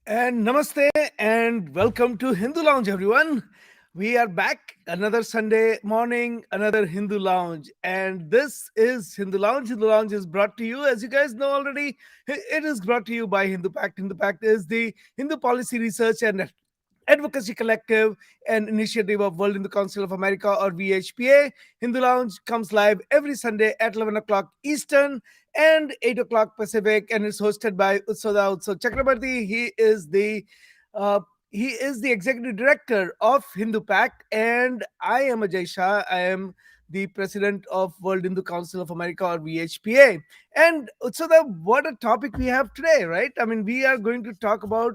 And namaste and welcome to Hindu Lounge, everyone. We are back another Sunday morning, another Hindu Lounge. And this is Hindu Lounge. Hindu Lounge is brought to you, as you guys know already, it is brought to you by Hindu Pact. Hindu Pact is the Hindu Policy Research and Advocacy Collective, an initiative of World Hindu Council of America or VHPA. Hindu Lounge comes live every Sunday at 11 o'clock Eastern and 8 o'clock Pacific, and it's hosted by Utso Chakrabarti. Uh, he is the executive director of Hindu Pact, and I am Ajay Shah. I am the president of World Hindu Council of America or VHPA. And Utsoda, what a topic we have today, right? I mean, we are going to talk about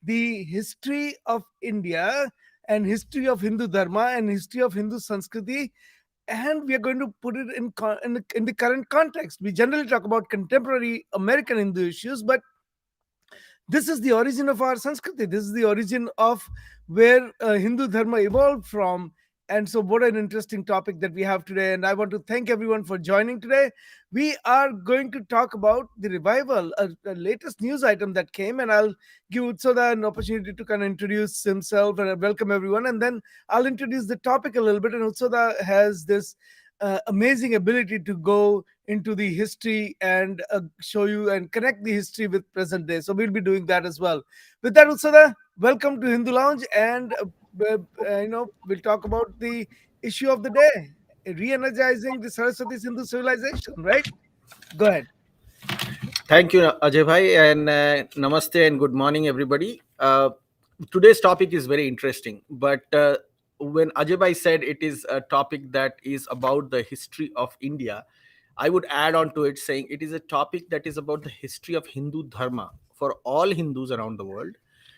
the history of India and history of Hindu Dharma and history of Hindu Sanskriti, and we are going to put it in the current context. We generally talk about contemporary American Hindu issues, but this is the origin of our Sanskriti. This is the origin of where Hindu Dharma evolved from. And so, what an interesting topic that we have today. And I want to thank everyone for joining today. We are going to talk about the revival, the latest news item that came. And I'll give Utsoda an opportunity to kind of introduce himself and welcome everyone. And then I'll introduce the topic a little bit. And Utsoda has this amazing ability to go into the history and show you and connect the history with present day. So we'll be doing that as well. With that, Utsada, welcome to Hindu Lounge, and we'll talk about the issue of the day, re-energizing the Saraswati Sindhu Civilization. Right? Go ahead. Thank you, Ajay Bhai, and namaste and good morning, everybody. Today's topic is very interesting, but when Ajay said it is a topic that is about the history of India, I would add on to it saying it is a topic that is about the history of Hindu Dharma for all Hindus around the world,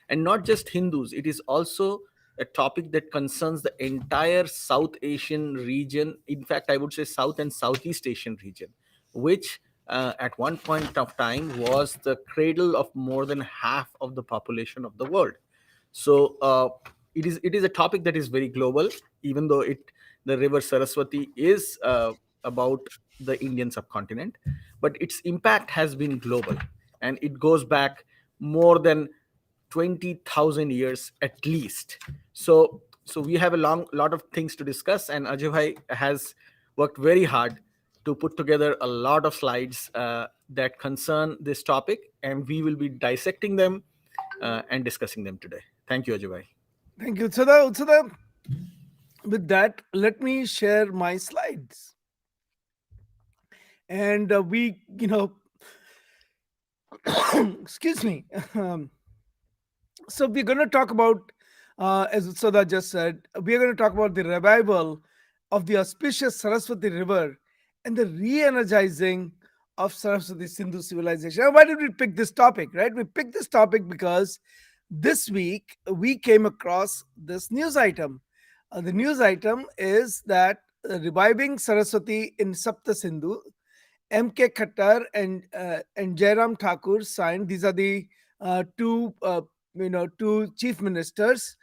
and not just Hindus. It is also a topic that concerns the entire South Asian region. In fact, I would say South and Southeast Asian region, which at one point of time was the cradle of more than half of the population of the world. So it is a topic that is very global, even though it the river Saraswati is about the Indian subcontinent, but its impact has been global, and it goes back more than 20,000 years at least. So we have a long lot of things to discuss, and Ajay bhai has worked very hard to put together a lot of slides that concern this topic, and we will be dissecting them and discussing them today. Thank you, Ajay bhai. Thank you, Utsada. Utsada, with that, let me share my slides. And excuse me. So we're going to talk about, as Utsada just said, we're going to talk about the revival of the auspicious Saraswati River and the re-energizing of Saraswati Sindhu Civilization. Why did we pick this topic, right? We picked this topic because this week we came across this news item. The news item is that reviving Saraswati in Sapta Sindhu, M.K. Khattar and Jairam Thakur signed. These are the two chief ministers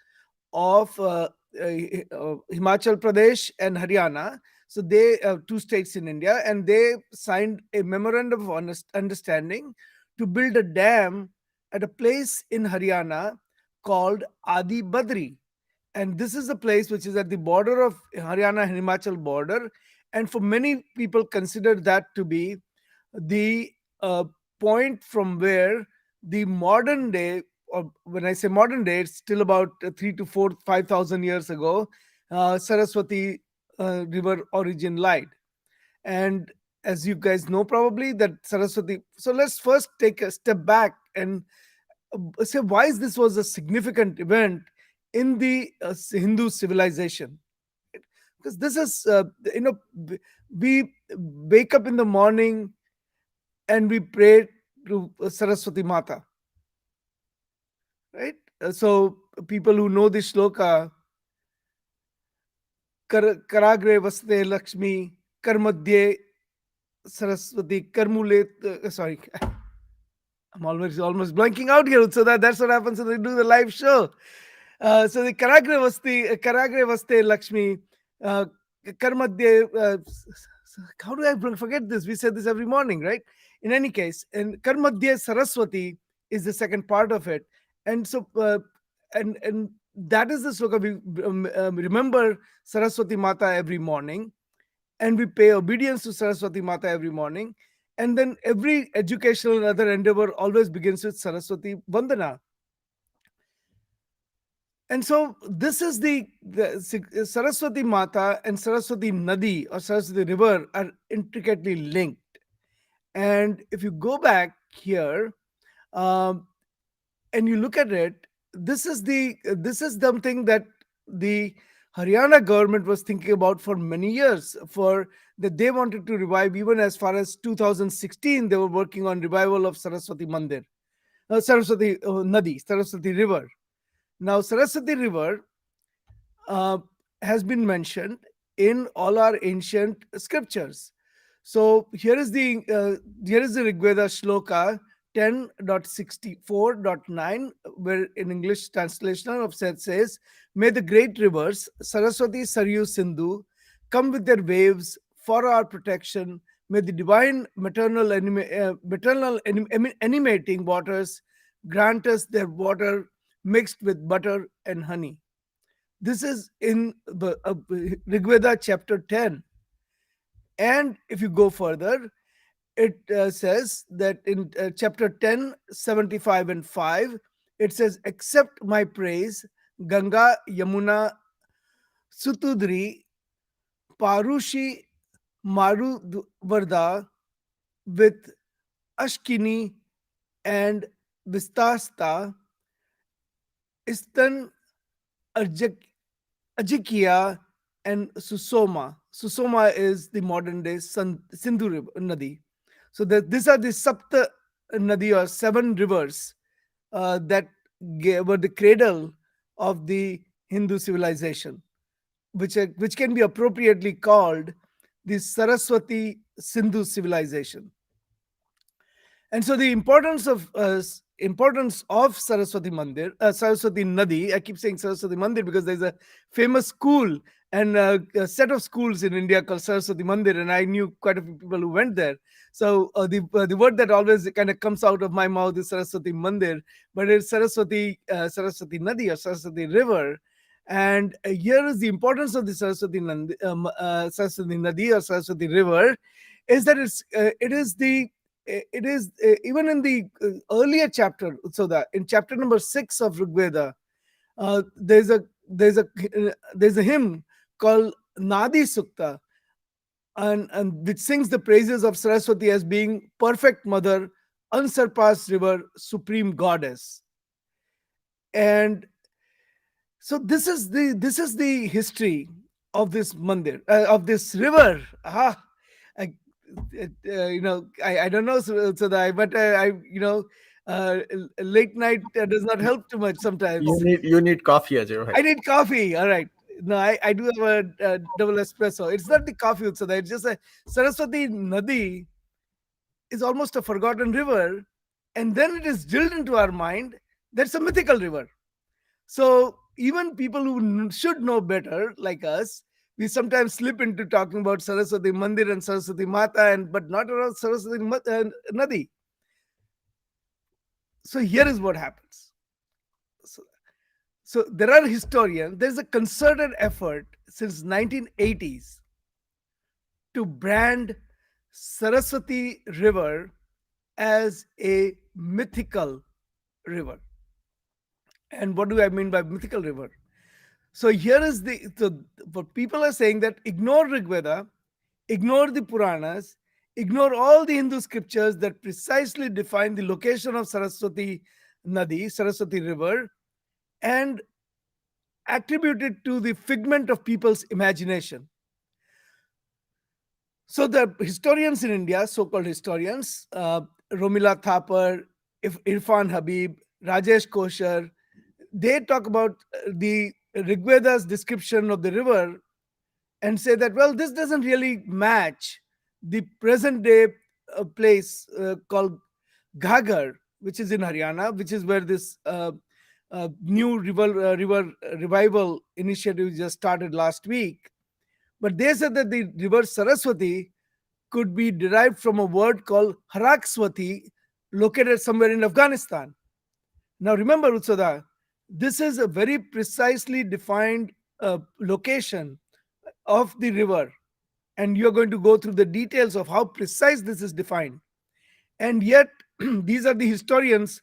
of Himachal Pradesh and Haryana. So they two states in India, and they signed a memorandum of understanding to build a dam at a place in Haryana called Adi Badri. And this is a place which is at the border of Haryana and Himachal border, and for many people consider that to be the point from where the modern day, or when I say modern day, it's still about 3 to 4, 5,000 years ago, Saraswati River origin lied. And as you guys know, probably that Saraswati. So let's first take a step back and say why this was a significant event in the Hindu civilization. Because this is, we wake up in the morning and we pray to Saraswati Mata, right? So people who know the shloka, Karagre Vaste Lakshmi, Karmadhye Saraswati, Karmule, sorry, I'm almost blanking out here. So that's what happens when we do the live show. So the Karagre Vaste Lakshmi, Karmadhye. How do I forget this? We say this every morning, right? In any case, and Karmadhye Saraswati is the second part of it, and so and that is the sloka we remember Saraswati Mata every morning, and we pay obedience to Saraswati Mata every morning, and then every educational and other endeavor always begins with Saraswati Vandana. And so this is the Saraswati Mata and Saraswati Nadi or Saraswati River are intricately linked. And if you go back here um, and you look at it, this is something that the Haryana government was thinking about for many years. For that they wanted to revive, even as far as 2016, they were working on revival of Saraswati Mandir, Saraswati Nadi, Saraswati River. Now, Saraswati River uh, has been mentioned in all our ancient scriptures. So here is the Rigveda shloka 10.64.9, where in English translation of that says, "May the great rivers Saraswati, Saryu, Sindhu come with their waves for our protection. May the divine animating waters grant us their water mixed with butter and honey." This is in the Rigveda chapter 10. And if you go further, it says that in chapter 10, 75 and 5, it says, "Accept my praise, Ganga, Yamuna, Sutudri, Parushi, Maruvarda, with Ashkini and Vistasta, Istan Arjak Ajikia, and Susoma. Susoma is the modern day Sindhu Nadi. So these are the Sapta Nadi, or seven rivers that were the cradle of the Hindu civilization, which can be appropriately called the Saraswati Sindhu Civilization. And so the importance of Saraswati Nadi. I keep saying Saraswati Mandir because there's a famous school and a set of schools in India called Saraswati Mandir, and I knew quite a few people who went there. So the word that always kind of comes out of my mouth is Saraswati Mandir, but it's Saraswati Nadi or Saraswati River. And here is the importance of the Saraswati Nadi or Saraswati River, is that it is even in the earlier chapter, so that in chapter number 6 of Rigveda, there's a hymn called Nadi Sukta, and which sings the praises of Saraswati as being perfect mother, unsurpassed river, supreme goddess. And so this is the history of this mandir, of this river. I, I don't know, Sadai, but late night does not help too much sometimes. You need coffee, Ajay, right? I need coffee. All right. No, I do have a double espresso. It's not the coffee, Utsada. It's just a Saraswati Nadi is almost a forgotten river, and then it is drilled into our mind that's a mythical river. So even people who should know better, like us, we sometimes slip into talking about Saraswati Mandir and Saraswati Mata, and but not about Saraswati Nadi. So here is what happens. So, so there are historians. There's a concerted effort since 1980s to brand Saraswati River as a mythical river. And what do I mean by mythical river? So here is what people are saying, that ignore Rigveda, ignore the Puranas, ignore all the Hindu scriptures that precisely define the location of Saraswati Nadi, Saraswati River, and attribute it to the figment of people's imagination. So the historians in India, so-called historians, Romila Thapar, Irfan Habib, Rajesh Koshar, they talk about the Rigveda's description of the river and say that, well, this doesn't really match the present day place called Ghagar, which is in Haryana, which is where this new river revival initiative just started last week. But they said that the river Saraswati could be derived from a word called Harakswati, located somewhere in Afghanistan. Now remember, Utsada, this is a very precisely defined location of the river, and you're going to go through the details of how precise this is defined. And yet, these are the historians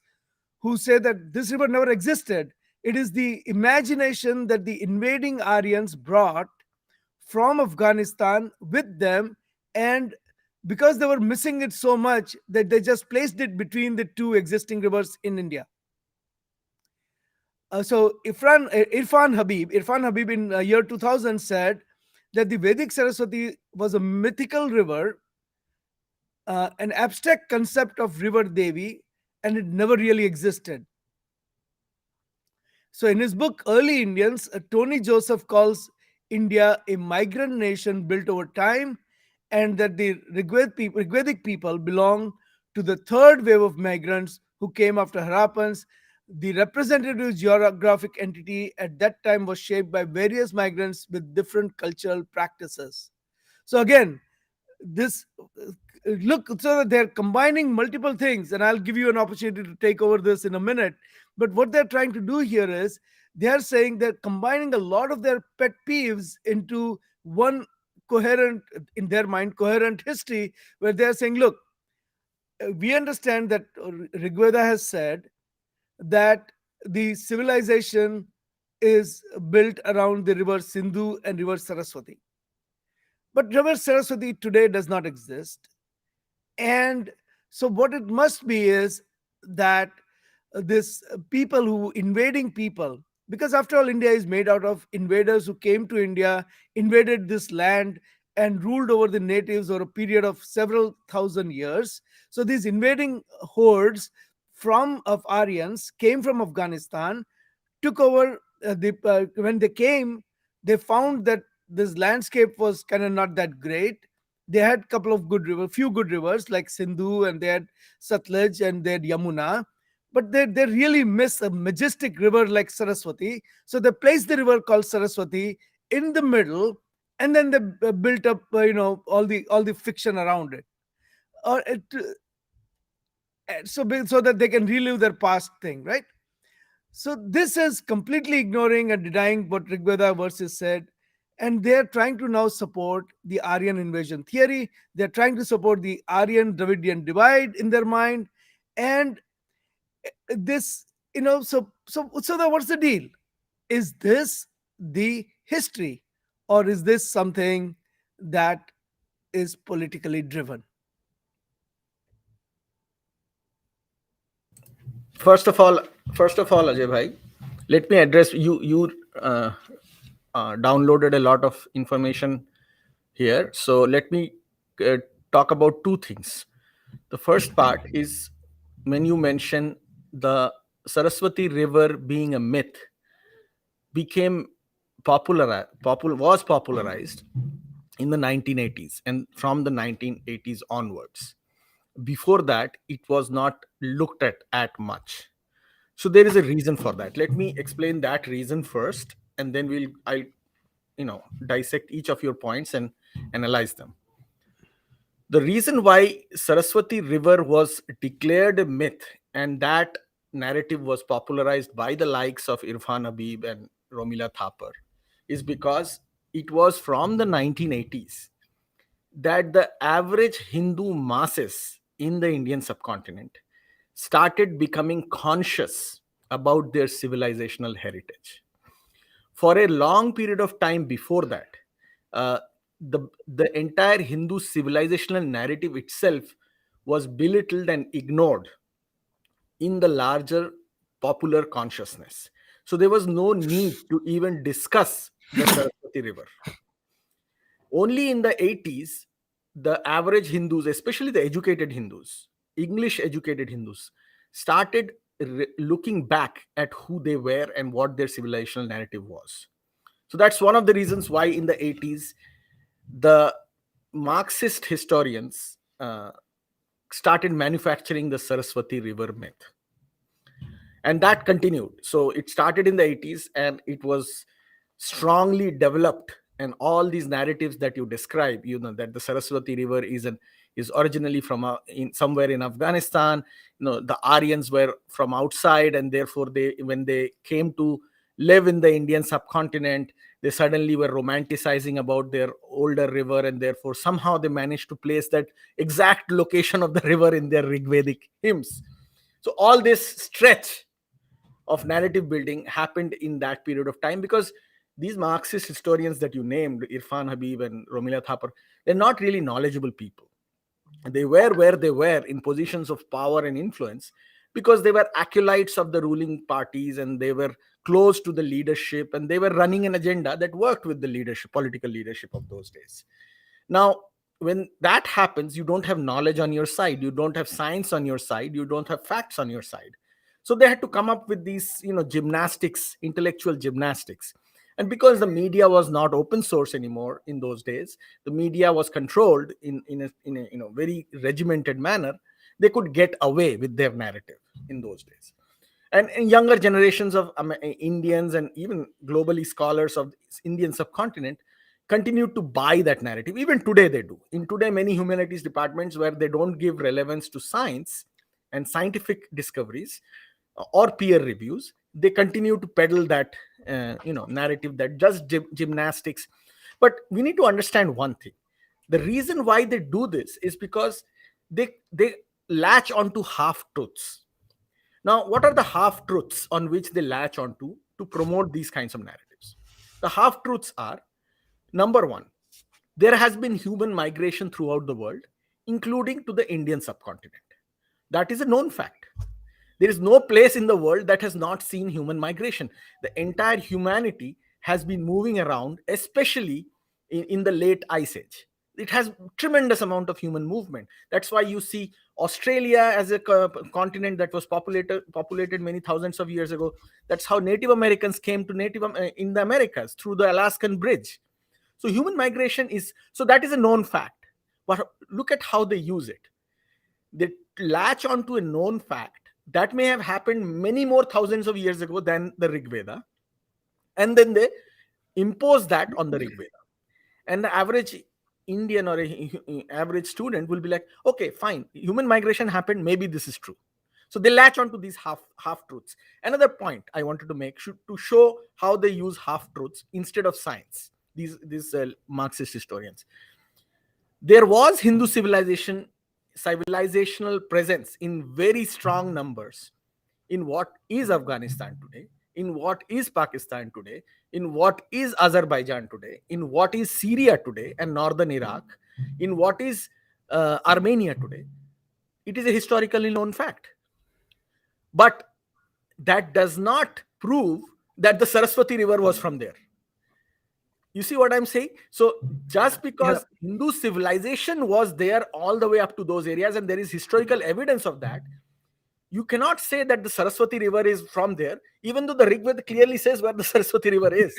who say that this river never existed. It is the imagination that the invading Aryans brought from Afghanistan with them, and because they were missing it so much that they just placed it between the two existing rivers in India. Irfan Habib in year 2000 said that the Vedic Saraswati was a mythical river, an abstract concept of river Devi, and it never really existed. So in his book Early Indians, Tony Joseph calls India a migrant nation built over time, and that the Rigvedic people belong to the third wave of migrants who came after Harappans. The representative geographic entity at that time was shaped by various migrants with different cultural practices. So again, this look, so that they're combining multiple things, and I'll give you an opportunity to take over this in a minute. But what they're trying to do here is they're saying they're combining a lot of their pet peeves into one coherent, in their mind, coherent history, where they're saying, look, we understand that Rigveda has said that the civilization is built around the river Sindhu and river Saraswati. But river Saraswati today does not exist. And so what it must be is that this people who invading people because after all, India is made out of invaders who came to India, invaded this land, and ruled over the natives over a period of several thousand years. So these invading hordes from of Aryans came from Afghanistan, took over when they came, they found that this landscape was kind of not that great. They had a couple of good rivers, few good rivers like Sindhu, and they had Satluj, and they had Yamuna, but they really miss a majestic river like Saraswati. So they placed the river called Saraswati in the middle, and then they built up all the fiction around it, or so that they can relive their past thing, right? So this is completely ignoring and denying what Rigveda verses said. And they're trying to now support the Aryan invasion theory. They're trying to support the Aryan Dravidian divide in their mind. And this, what's the deal? Is this the history, or is this something that is politically driven? First of all, Ajay bhai, let me address you. Downloaded a lot of information here, so let me uh, talk about two things. The first part is when you mention the Saraswati River being a myth, became was popularized in the 1980s, and from the 1980s onwards. Before that, it was not looked at much. So there is a reason for that. Let me explain that reason first, and then I'll dissect each of your points and analyze them. The reason why Saraswati River was declared a myth, and that narrative was popularized by the likes of Irfan Habib and Romila Thapar, is because it was from the 1980s that the average Hindu masses in the Indian subcontinent started becoming conscious about their civilizational heritage. For a long period of time before that, uh, the entire Hindu civilizational narrative itself was belittled and ignored in the larger popular consciousness. So there was no need to even discuss the Saraswati River. Only in the 80s, the average Hindus, especially the educated Hindus, English educated Hindus, started looking back at who they were and what their civilizational narrative was. So that's one of the reasons why in the 80s, the Marxist historians started manufacturing the Saraswati River myth. And that continued. So it started in the 80s, and it was strongly developed. And all these narratives that you describe, that the Saraswati River is originally from in somewhere in Afghanistan. The Aryans were from outside, and therefore when they came to live in the Indian subcontinent, they suddenly were romanticizing about their older river, and therefore somehow they managed to place that exact location of the river in their Rigvedic hymns. So all this stretch of narrative building happened in that period of time, because these Marxist historians that you named, Irfan Habib and Romila Thapar, they're not really knowledgeable people. They were where they were in positions of power and influence because they were acolytes of the ruling parties, and they were close to the leadership, and they were running an agenda that worked with the leadership, political leadership of those days. Now, when that happens, you don't have knowledge on your side, you don't have science on your side, you don't have facts on your side. So they had to come up with these, gymnastics, intellectual gymnastics. And because the media was not open source anymore in those days, the media was controlled in a very regimented manner. They could get away with their narrative in those days. And younger generations of Indians, and even globally scholars of the Indian subcontinent, continue to buy that narrative. Even today they do. In today, many humanities departments, where they don't give relevance to science and scientific discoveries or peer reviews, they continue to peddle that narrative, that just gymnastics. But we need to understand one thing. The reason why they do this is because they latch onto half truths. Now, what are the half truths on which they latch onto to promote these kinds of narratives? The half truths are: number one, there has been human migration throughout the world, including to the Indian subcontinent. That is a known fact. There is no place in the world that has not seen human migration. The entire humanity has been moving around, especially in the late ice age. It has tremendous amount of human movement. That's why you see Australia as a continent that was populated many thousands of years ago. That's how Native Americans came to in the Americas through the Alaskan Bridge. So human migration is, so that is a known fact. But look at how they use it. They latch onto a known fact that may have happened many more thousands of years ago than the Rig Veda, and then they impose that on the Rig Veda. And the average Indian or average student will be like, okay, fine, human migration happened, maybe this is true. So they latch onto these half truths. Another point I wanted to make to show how they use half truths instead of science. These Marxist historians. There was Hindu civilizational presence in very strong numbers in what is Afghanistan today, in what is Pakistan today, in what is Azerbaijan today, in what is Syria today and northern Iraq, in what is Armenia today. It is a historically known fact. But that does not prove that the Saraswati River was from there. You see what I'm saying? So just because Hindu civilization was there all the way up to those areas, and there is historical evidence of that, you cannot say that the Saraswati River is from there, even though the Rig Veda clearly says where the Saraswati River is.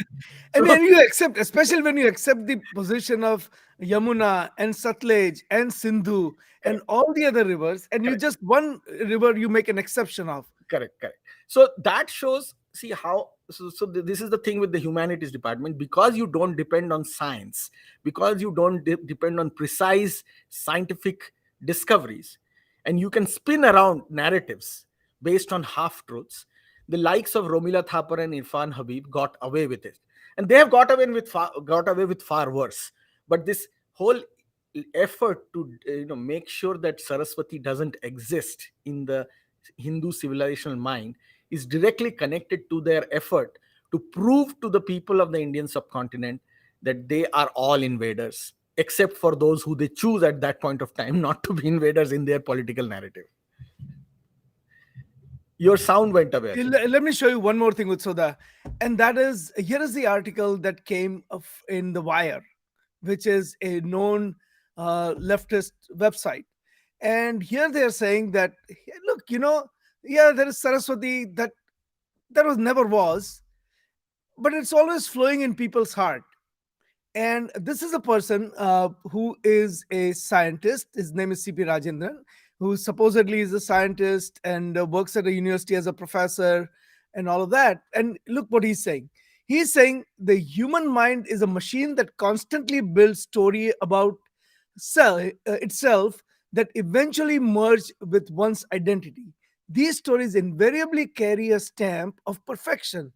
I mean, you accept, especially when you accept the position of Yamuna and Sutlej and Sindhu and all the other rivers, and you just one river you make an exception of. Correct. So that shows, see how, this is the thing with the humanities department. Because you don't depend on science, because you don't depend on precise scientific discoveries, and you can spin around narratives based on half truths, the likes of Romila Thapar and Irfan Habib got away with it, and they have got away with far worse. But this whole effort to make sure that Saraswati doesn't exist in the Hindu civilizational mind is directly connected to their effort to prove to the people of the Indian subcontinent that they are all invaders, except for those who they choose at that point of time not to be invaders in their political narrative. Your sound went away. Let me show you one more thing with Soda, and that is, here is the article that came in The Wire, which is a known leftist website. And here they are saying that, look, there is Saraswati that was never was, but it's always flowing in people's heart. And this is a person who is a scientist. His name is C.P. Rajendran, who supposedly is a scientist and works at a university as a professor and all of that. And look what he's saying. He's saying the human mind is a machine that constantly builds story about itself that eventually merge with one's identity. These stories invariably carry a stamp of perfection.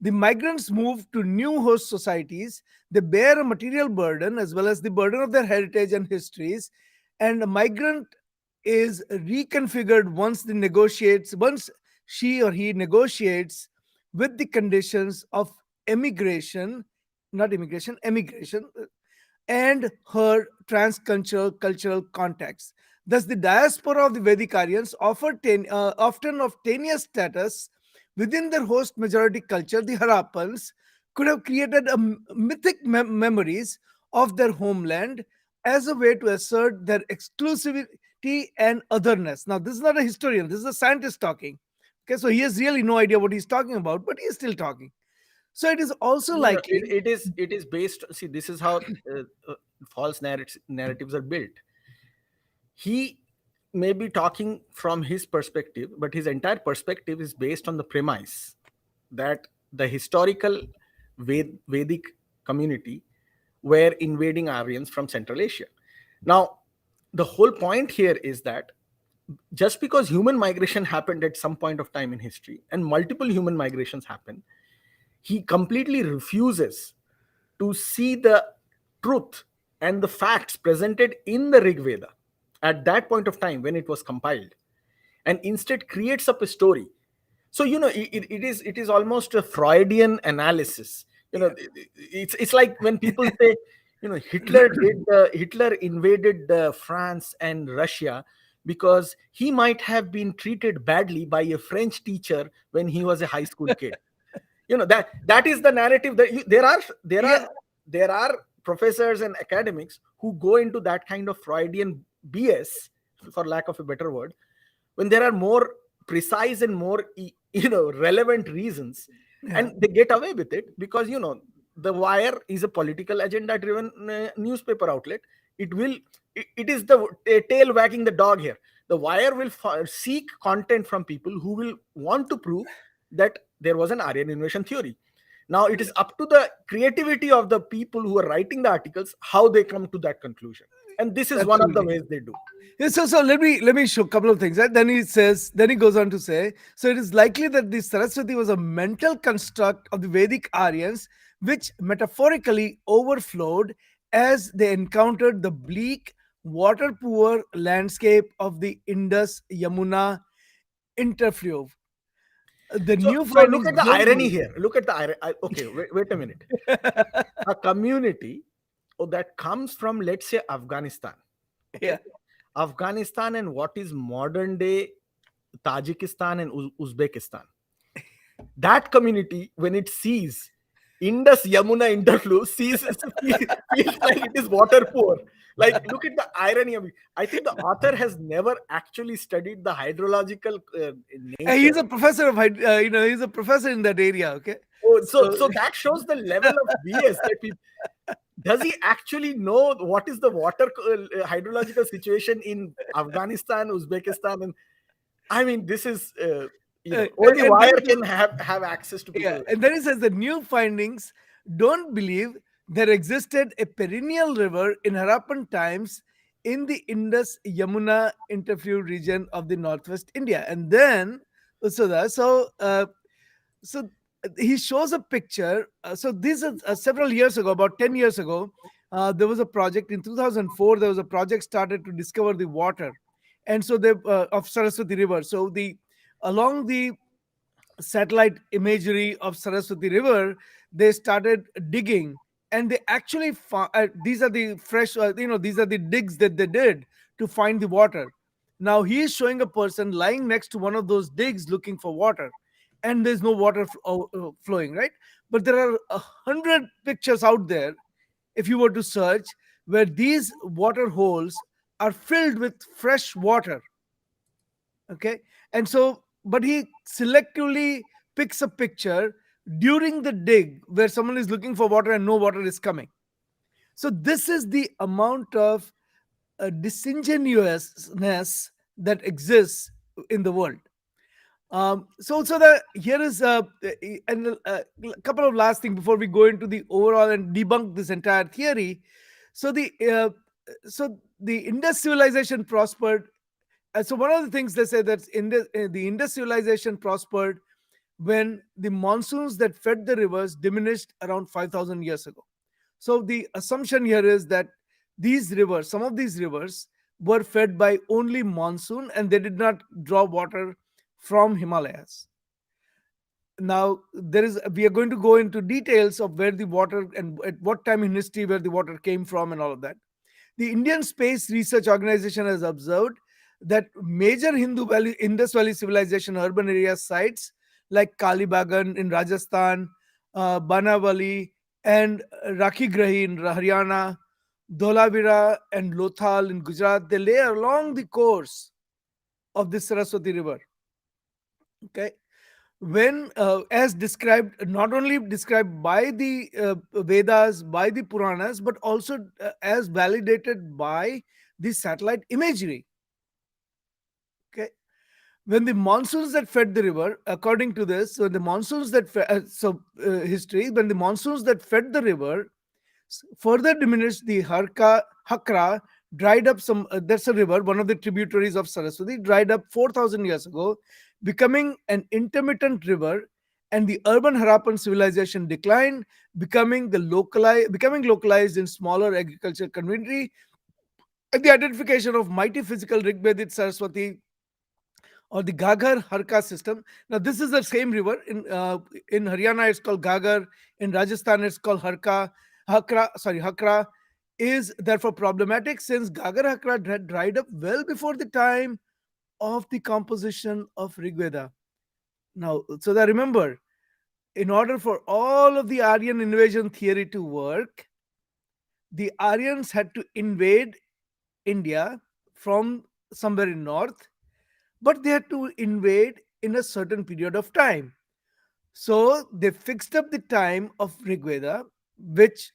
The migrants move to new host societies. They bear a material burden as well as the burden of their heritage and histories. And a migrant is reconfigured once she or he negotiates with the conditions of emigration, and her cultural context. Thus, the diaspora of the Vedic Aryans often of tenuous status within their host majority culture, the Harappans, could have created mythic memories of their homeland as a way to assert their exclusivity and otherness. Now, this is not a historian, this is a scientist talking. Okay, so he has really no idea what he's talking about, but he is still talking. So it is also likely. It is based. See, this is how false narratives are built. He may be talking from his perspective, but his entire perspective is based on the premise that the historical Vedic community were invading Aryans from Central Asia. Now, the whole point here is that just because human migration happened at some point of time in history, and multiple human migrations happen, he completely refuses to see the truth and the facts presented in the Rig Veda at that point of time when it was compiled, and instead creates up a story. So it is almost a Freudian analysis. It's like when people say Hitler invaded France and Russia because he might have been treated badly by a French teacher when he was a high school kid. That is the narrative that there Yeah, are there are professors and academics who go into that kind of Freudian BS, for lack of a better word, when there are more precise and more relevant reasons, yeah, and they get away with it because the Wire is a political agenda driven newspaper outlet. It is the tail wagging the dog here. The Wire will seek content from people who will want to prove that there was an Aryan invasion theory. Now it is up to the creativity of the people who are writing the articles how they come to that conclusion, and this is one of the absolutely. ways they do. Yeah, so let me show a couple of things. Right? Then he goes on to say, so it is likely that the Saraswati was a mental construct of the Vedic Aryans, which metaphorically overflowed as they encountered the bleak, water-poor landscape of the Indus Yamuna interflow. The new So look findings at the don't irony believe. here. Look at the irony. Okay, wait a minute. A community that comes from, let's say, Afghanistan. Okay, Yeah, Afghanistan and what is modern day Tajikistan and Uzbekistan. That community, when it sees Indus Yamuna interflow, feels like it is water poor. Like, look at the irony of it. I think the author has never actually studied the hydrological and nature. he's a professor of he's a professor in that area. Okay, Oh, so so so that shows the level of BS that people. Does he actually know what is the water hydrological situation in Afghanistan, Uzbekistan, and I mean, this is only and then Wire can have access to people yeah, like and then it says the new findings don't believe there existed a perennial river in Harappan times in the Indus Yamuna interflow region of the northwest India. And then so he shows a picture. So this is several years ago, about 10 years ago, there was a project in 2004. There was a project started to discover the water, and so they of Saraswati River. So the along the satellite imagery of Saraswati River, they started digging, and they actually found these are the fresh, these are the digs that they did to find the water. Now he is showing a person lying next to one of those digs looking for water, and there's no water flowing, right? But there are 100 pictures out there, if you were to search, where these water holes are filled with fresh water. Okay, and so but he selectively picks a picture during the dig where someone is looking for water and no water is coming. So this is the amount of disingenuousness that exists in the world. So the here is and a couple of last things before we go into the overall and debunk this entire theory. So the Indus civilization prospered. So one of the things they say that the Indus civilization prospered when the monsoons that fed the rivers diminished around 5,000 years ago. So the assumption here is that some of these rivers, were fed by only monsoon and they did not draw water from Himalayas. Now we are going to go into details of where the water and at what time in history where the water came from and all of that. The Indian Space Research Organization has observed that major Indus Valley civilization urban area sites like Kalibagan in Rajasthan, Banavali, and Rakhigrahi in Haryana, Dholavira and Lothal in Gujarat, they lay along the course of the Saraswati River. Okay, when as described, not only described by the Vedas, by the Puranas, but also as validated by the satellite imagery. Okay, when the monsoons that fed the river, according to this, when the monsoons that history, when the monsoons that fed the river further diminished, the Hakra dried up some. That's a river, one of the tributaries of Saraswati, dried up 4,000 years ago, becoming an intermittent river, and the urban Harappan civilization declined, becoming localized in smaller agricultural community, and the identification of mighty physical Rigvedit Saraswati or the Gagar Harka system. Now, this is the same river in Haryana. It's called Gagar. In Rajasthan, it's called Hakra. is therefore problematic since Gagar Hakra had dried up well before the time of the composition of Rigveda. Now, so that remember, in order for all of the Aryan invasion theory to work, the Aryans had to invade India from somewhere in north, but they had to invade in a certain period of time. So they fixed up the time of Rigveda, which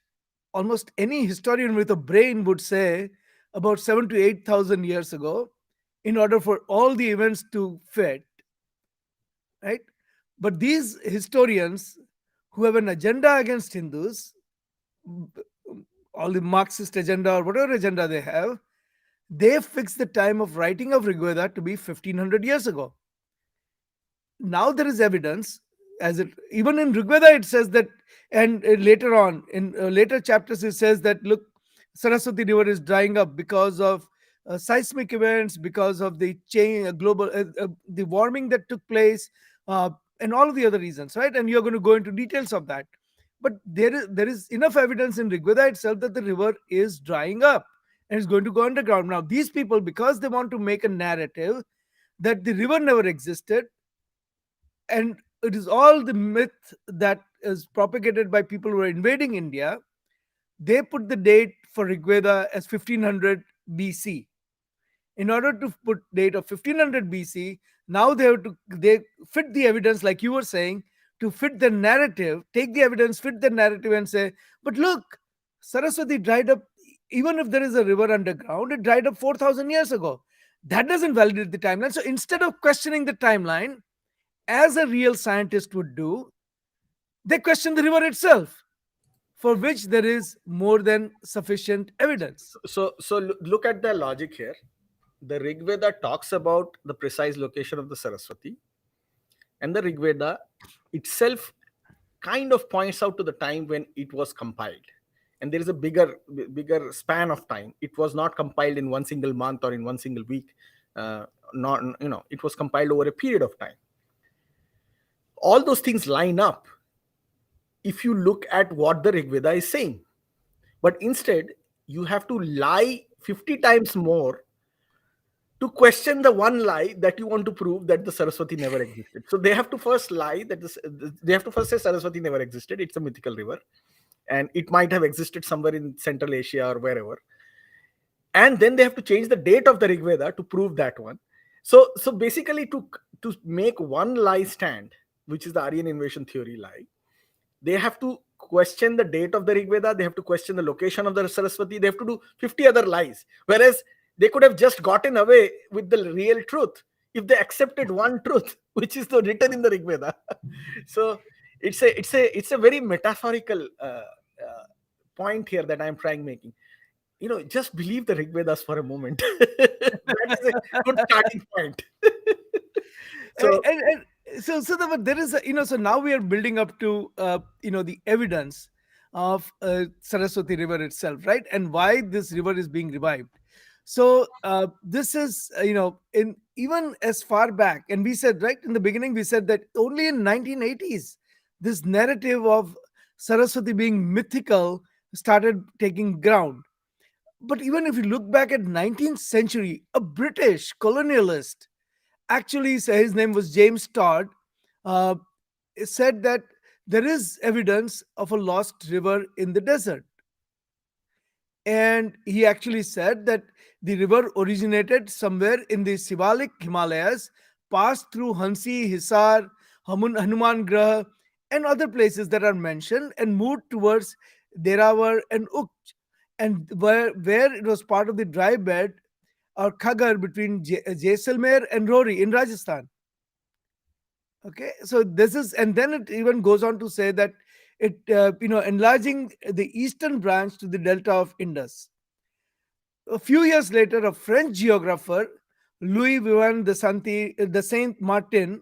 almost any historian with a brain would say about 7 to 8,000 years ago, in order for all the events to fit, right? But these historians who have an agenda against Hindus, all the Marxist agenda or whatever agenda they have, they fix the time of writing of Rigveda to be 1500 years ago. Now there is evidence, as it even in Rigveda it says that, and later on in later chapters it says that look, Saraswati River is drying up because of seismic events, because of the change, global, the warming that took place, uh, and all of the other reasons, right? And you're going to go into details of that. But there is enough evidence in Rigveda itself that the river is drying up and is going to go underground. Now these people, because they want to make a narrative that the river never existed, and it is all the myth that is propagated by people who are invading India, they put the date for Rigveda as 1500 BC. In order to put date of 1500 BC, now they fit the evidence, like you were saying, to fit the narrative, take the evidence, fit the narrative, and say, but look, Saraswati dried up. Even if there is a river underground, it dried up 4,000 years ago. That doesn't validate the timeline. So instead of questioning the timeline, as a real scientist would do, they question the river itself, for which there is more than sufficient evidence. Look at the logic here. The Rig Veda talks about the precise location of the Saraswati, and the Rig Veda itself kind of points out to the time when it was compiled. And there is a bigger span of time. It was not compiled in one single month or in one single week. Not, it was compiled over a period of time. All those things line up if you look at what the Rig Veda is saying. But instead, you have to lie 50 times more to question the one lie that you want to prove, that the Saraswati never existed. So they have to first lie that they have to first say Saraswati never existed. It's a mythical river, and it might have existed somewhere in Central Asia or wherever. And then they have to change the date of the Rig Veda to prove that one. So basically, to make one lie stand, which is the Aryan invasion theory lie, they have to question the date of the Rig Veda, they have to question the location of the Saraswati, they have to do 50 other lies. Whereas they could have just gotten away with the real truth if they accepted one truth, which is the written in the Rig Veda. So it's a very metaphorical point here that I'm trying making. Just believe the Rig Vedas for a moment. That is a good starting point. So But there is so now we are building up to the evidence of Saraswati River itself, right? And why this river is being revived. So this is in even as far back, and we said right in the beginning, we said that only in 1980s this narrative of Saraswati being mythical started taking ground. But even if you look back at 19th century, a British colonialist, actually his name was James Todd, uh, said that there is evidence of a lost river in the desert. And he actually said that the river originated somewhere in the Sivalik Himalayas, passed through Hansi, Hisar, Hanuman Grah, and other places that are mentioned, and moved towards Deravar and Ukch, and where it was part of the dry bed or Khagar between Jaisalmer and Rohri in Rajasthan. Okay, so this is, and then it even goes on to say that it, enlarging the eastern branch to the delta of Indus. A few years later, a French geographer, Louis Vivant de Saint Martin,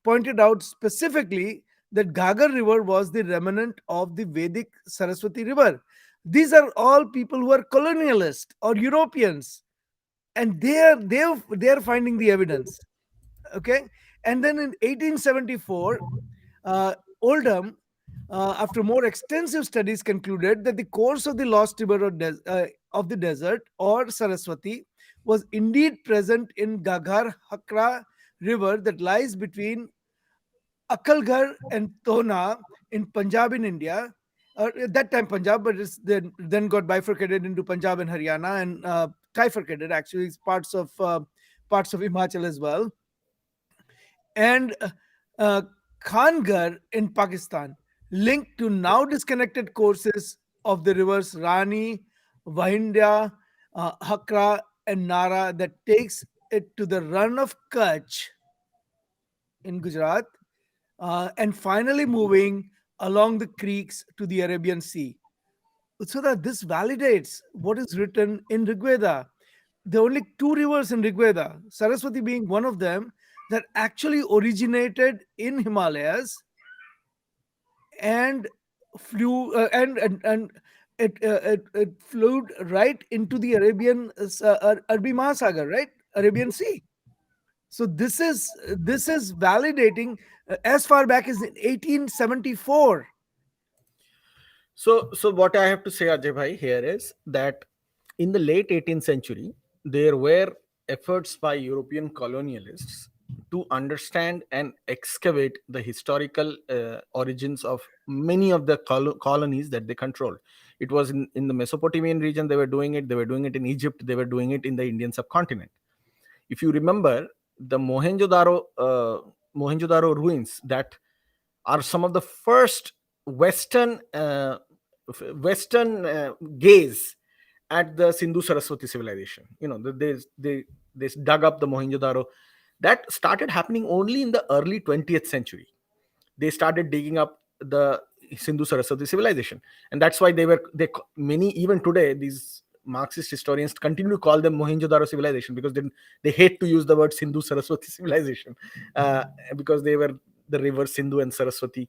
pointed out specifically that Ghagar River was the remnant of the Vedic Saraswati River. These are all people who are colonialists or Europeans, and they are finding the evidence. Okay, and then in 1874, Oldham after more extensive studies, concluded that the course of the lost river of the desert, or Saraswati, was indeed present in Gaghar Hakra river that lies between Akalghar and Tona in Punjab in India. At that time Punjab, but it's then got bifurcated into Punjab and Haryana, and trifurcated actually. It's parts of Himachal as well, and uh, Khangar in Pakistan, linked to now disconnected courses of the rivers Rani, Vahindya, Hakra, and Nara that takes it to the run of Kutch in Gujarat, and finally moving along the creeks to the Arabian Sea. So that this validates what is written in Rigveda. There are only two rivers in Rigveda, Saraswati being one of them, that actually originated in Himalayas and flew and it flowed right into the Arabi Mahasagar, right? Arabian Sea. So this is validating as far back as in 1874. So what I have to say, Ajay Bhai, here is that in the late 18th century, there were efforts by European colonialists to understand and excavate the historical origins of many of the colonies that they controlled. It was in the Mesopotamian region they were doing it. They were doing it in Egypt. They were doing it in the Indian subcontinent. If you remember, the Mohenjo-daro ruins that are some of the first Western gaze at the Sindhu Saraswati civilization. They dug up the Mohenjo-daro. That started happening only in the early 20th century. They started digging up the Sindhu Saraswati civilization, and that's why many, even today, these Marxist historians continue to call them Mohenjo-daro civilization, because they hate to use the word Sindhu Saraswati civilization, because they were the river Sindhu and Saraswati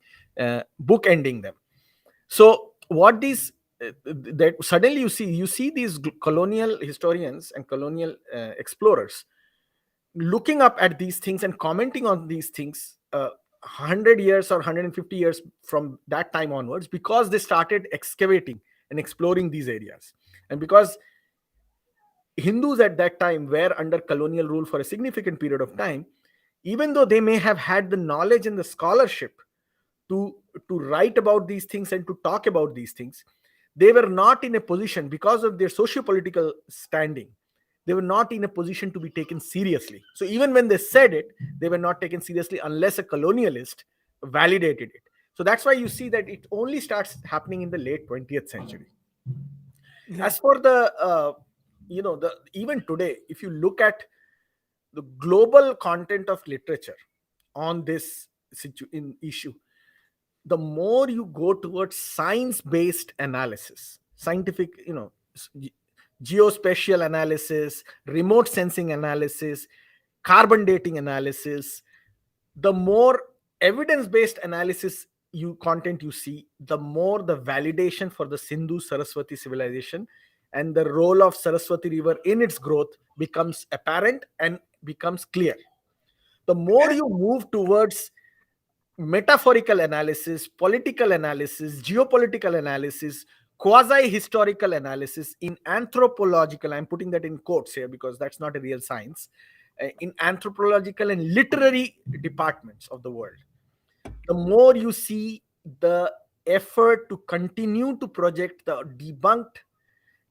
bookending them. So what these that suddenly you see these colonial historians and colonial explorers looking up at these things and commenting on these things 100 years or 150 years from that time onwards, because they started excavating and exploring these areas, and because Hindus at that time were under colonial rule for a significant period of time. Even though they may have had the knowledge and the scholarship to write about these things and to talk about these things, they were not in a position, because of their socio-political standing, they were not in a position to be taken seriously. So even when they said it, they were not taken seriously unless a colonialist validated it. So that's why you see that it only starts happening in the late 20th century. Yeah. As for the even today, if you look at the global content of literature on this issue, the more you go towards science based analysis, scientific, geospatial analysis, remote sensing analysis, carbon dating analysis, the more evidence based analysis content you see, the more the validation for the Sindhu Saraswati civilization and the role of Saraswati River in its growth becomes apparent and becomes clear. The more you move towards metaphorical analysis, political analysis, geopolitical analysis, quasi historical analysis, in anthropological, I'm putting that in quotes here because that's not a real science, in anthropological and literary departments of the world, the more you see the effort to continue to project the debunked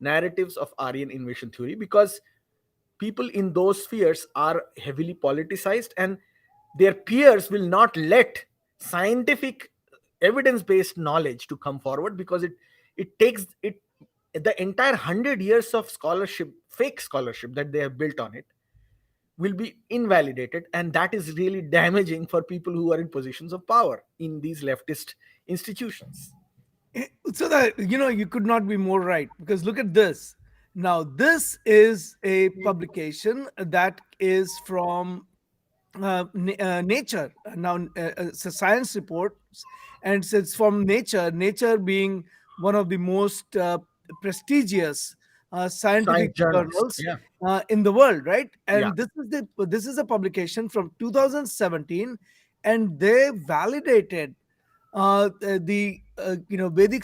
narratives of Aryan invasion theory, because people in those spheres are heavily politicized, and their peers will not let scientific evidence based knowledge to come forward, because it takes it the entire 100 years of scholarship, fake scholarship that they have built on it, will be invalidated, and that is really damaging for people who are in positions of power in these leftist institutions. So that you could not be more right, because look at this. Now this is a publication that is from Nature. Now it's a science reports, and it's from Nature being one of the most prestigious scientific Science journals, journals yeah. in the world, right? Yeah. And this is a publication from 2017, and they validated Vedic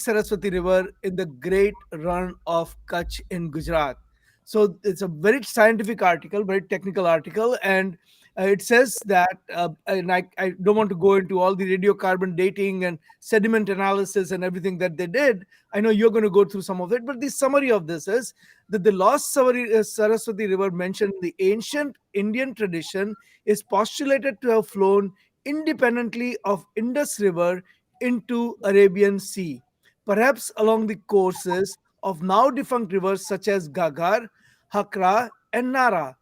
Saraswati River in the Great Run of Kutch in Gujarat. So it's a very scientific article, very technical article, and it says that, and I don't want to go into all the radiocarbon dating and sediment analysis and everything that they did. I know you're going to go through some of it, but the summary of this is that the lost Saraswati River mentioned in the ancient Indian tradition is postulated to have flown independently of Indus River into Arabian Sea, perhaps along the courses of now defunct rivers such as Gagar, Hakra, and Nara.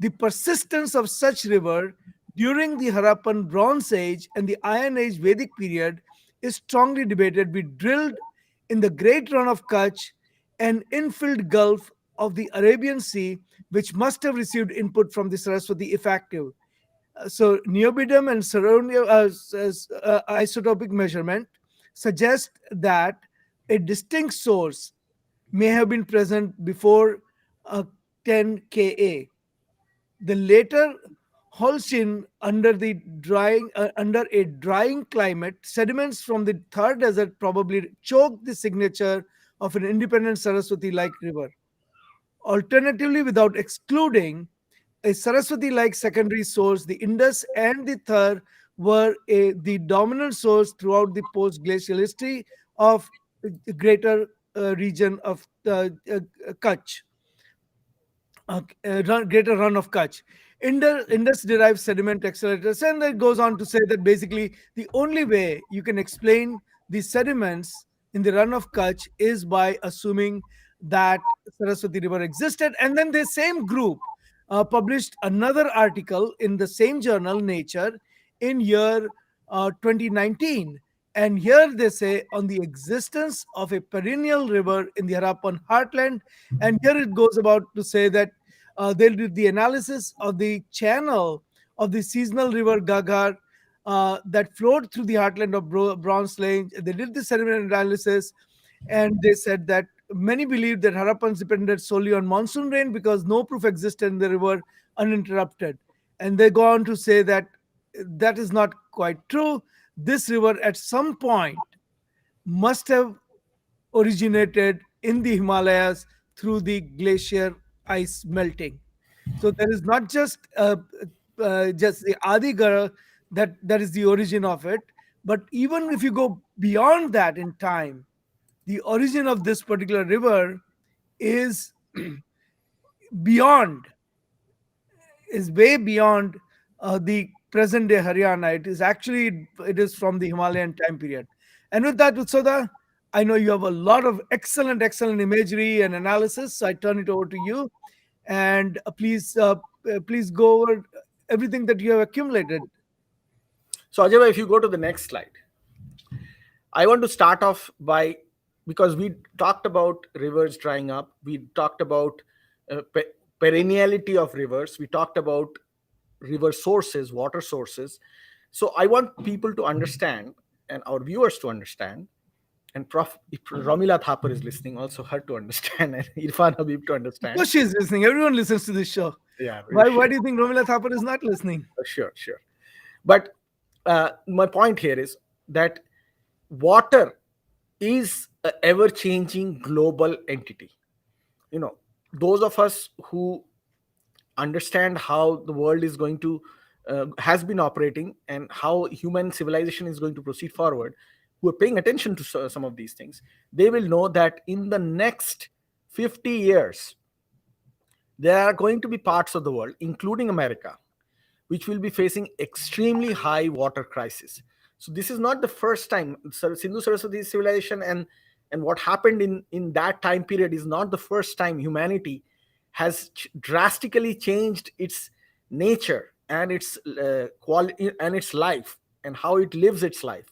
The persistence of such river during the Harappan Bronze Age and the Iron Age Vedic period is strongly debated. We drilled in the Great Run of Kutch an infilled gulf of the Arabian Sea, which must have received input from the Saraswati if active. So neobidim and surrounding isotopic measurement suggest that a distinct source may have been present before 10 Ka. The later Holcim, under a drying climate, sediments from the Thar Desert probably choked the signature of an independent Saraswati-like river. Alternatively, without excluding a Saraswati like secondary source, the Indus and the Thar were the dominant source throughout the post glacial history of the greater region of Kutch, greater run of Kutch. Indus derived sediment accelerators, and it goes on to say that basically the only way you can explain the sediments in the run of Kutch is by assuming that Saraswati River existed. And then the same group published another article in the same journal, Nature, in year 2019. And here they say on the existence of a perennial river in the Harappan heartland. And here it goes about to say that they did the analysis of the channel of the seasonal river Gagar that flowed through the heartland of Bronze Age. They did the sediment analysis, and they said that many believed that Harappans depended solely on monsoon rain because no proof existed in the river uninterrupted. And they go on to say that that is not quite true. This river at some point must have originated in the Himalayas through the glacier ice melting. So there is not just the Adigara that is the origin of it, but even if you go beyond that in time, the origin of this particular river is beyond is way beyond the present day Haryana. It is from the Himalayan time period. And with that, Utsoda, I know you have a lot of excellent imagery and analysis. So I turn it over to you, and please go over everything that you have accumulated. So Ajay, if you go to the next slide, I want to start off by, because we talked about rivers drying up, we talked about perenniality of rivers, we talked about river sources, water sources. So I want people to understand, and our viewers to understand, and if Ramila Thapar is listening, also her to understand, and Irfan Habib to Of understand. course, she's listening. Everyone listens to this show. Yeah, Why do you think Romila Thapar is not listening? sure, sure. But my point here is that water is an ever changing global entity. Those of us who understand how the world is going to has been operating and how human civilization is going to proceed forward, who are paying attention to some of these things, they will know that in the next 50 years there are going to be parts of the world, including America, which will be facing extremely high water crisis. So this is not the first time. Sindhu Saraswati civilization and what happened in that time period is not the first time humanity has drastically changed its nature and its quality and its life and how it lives its life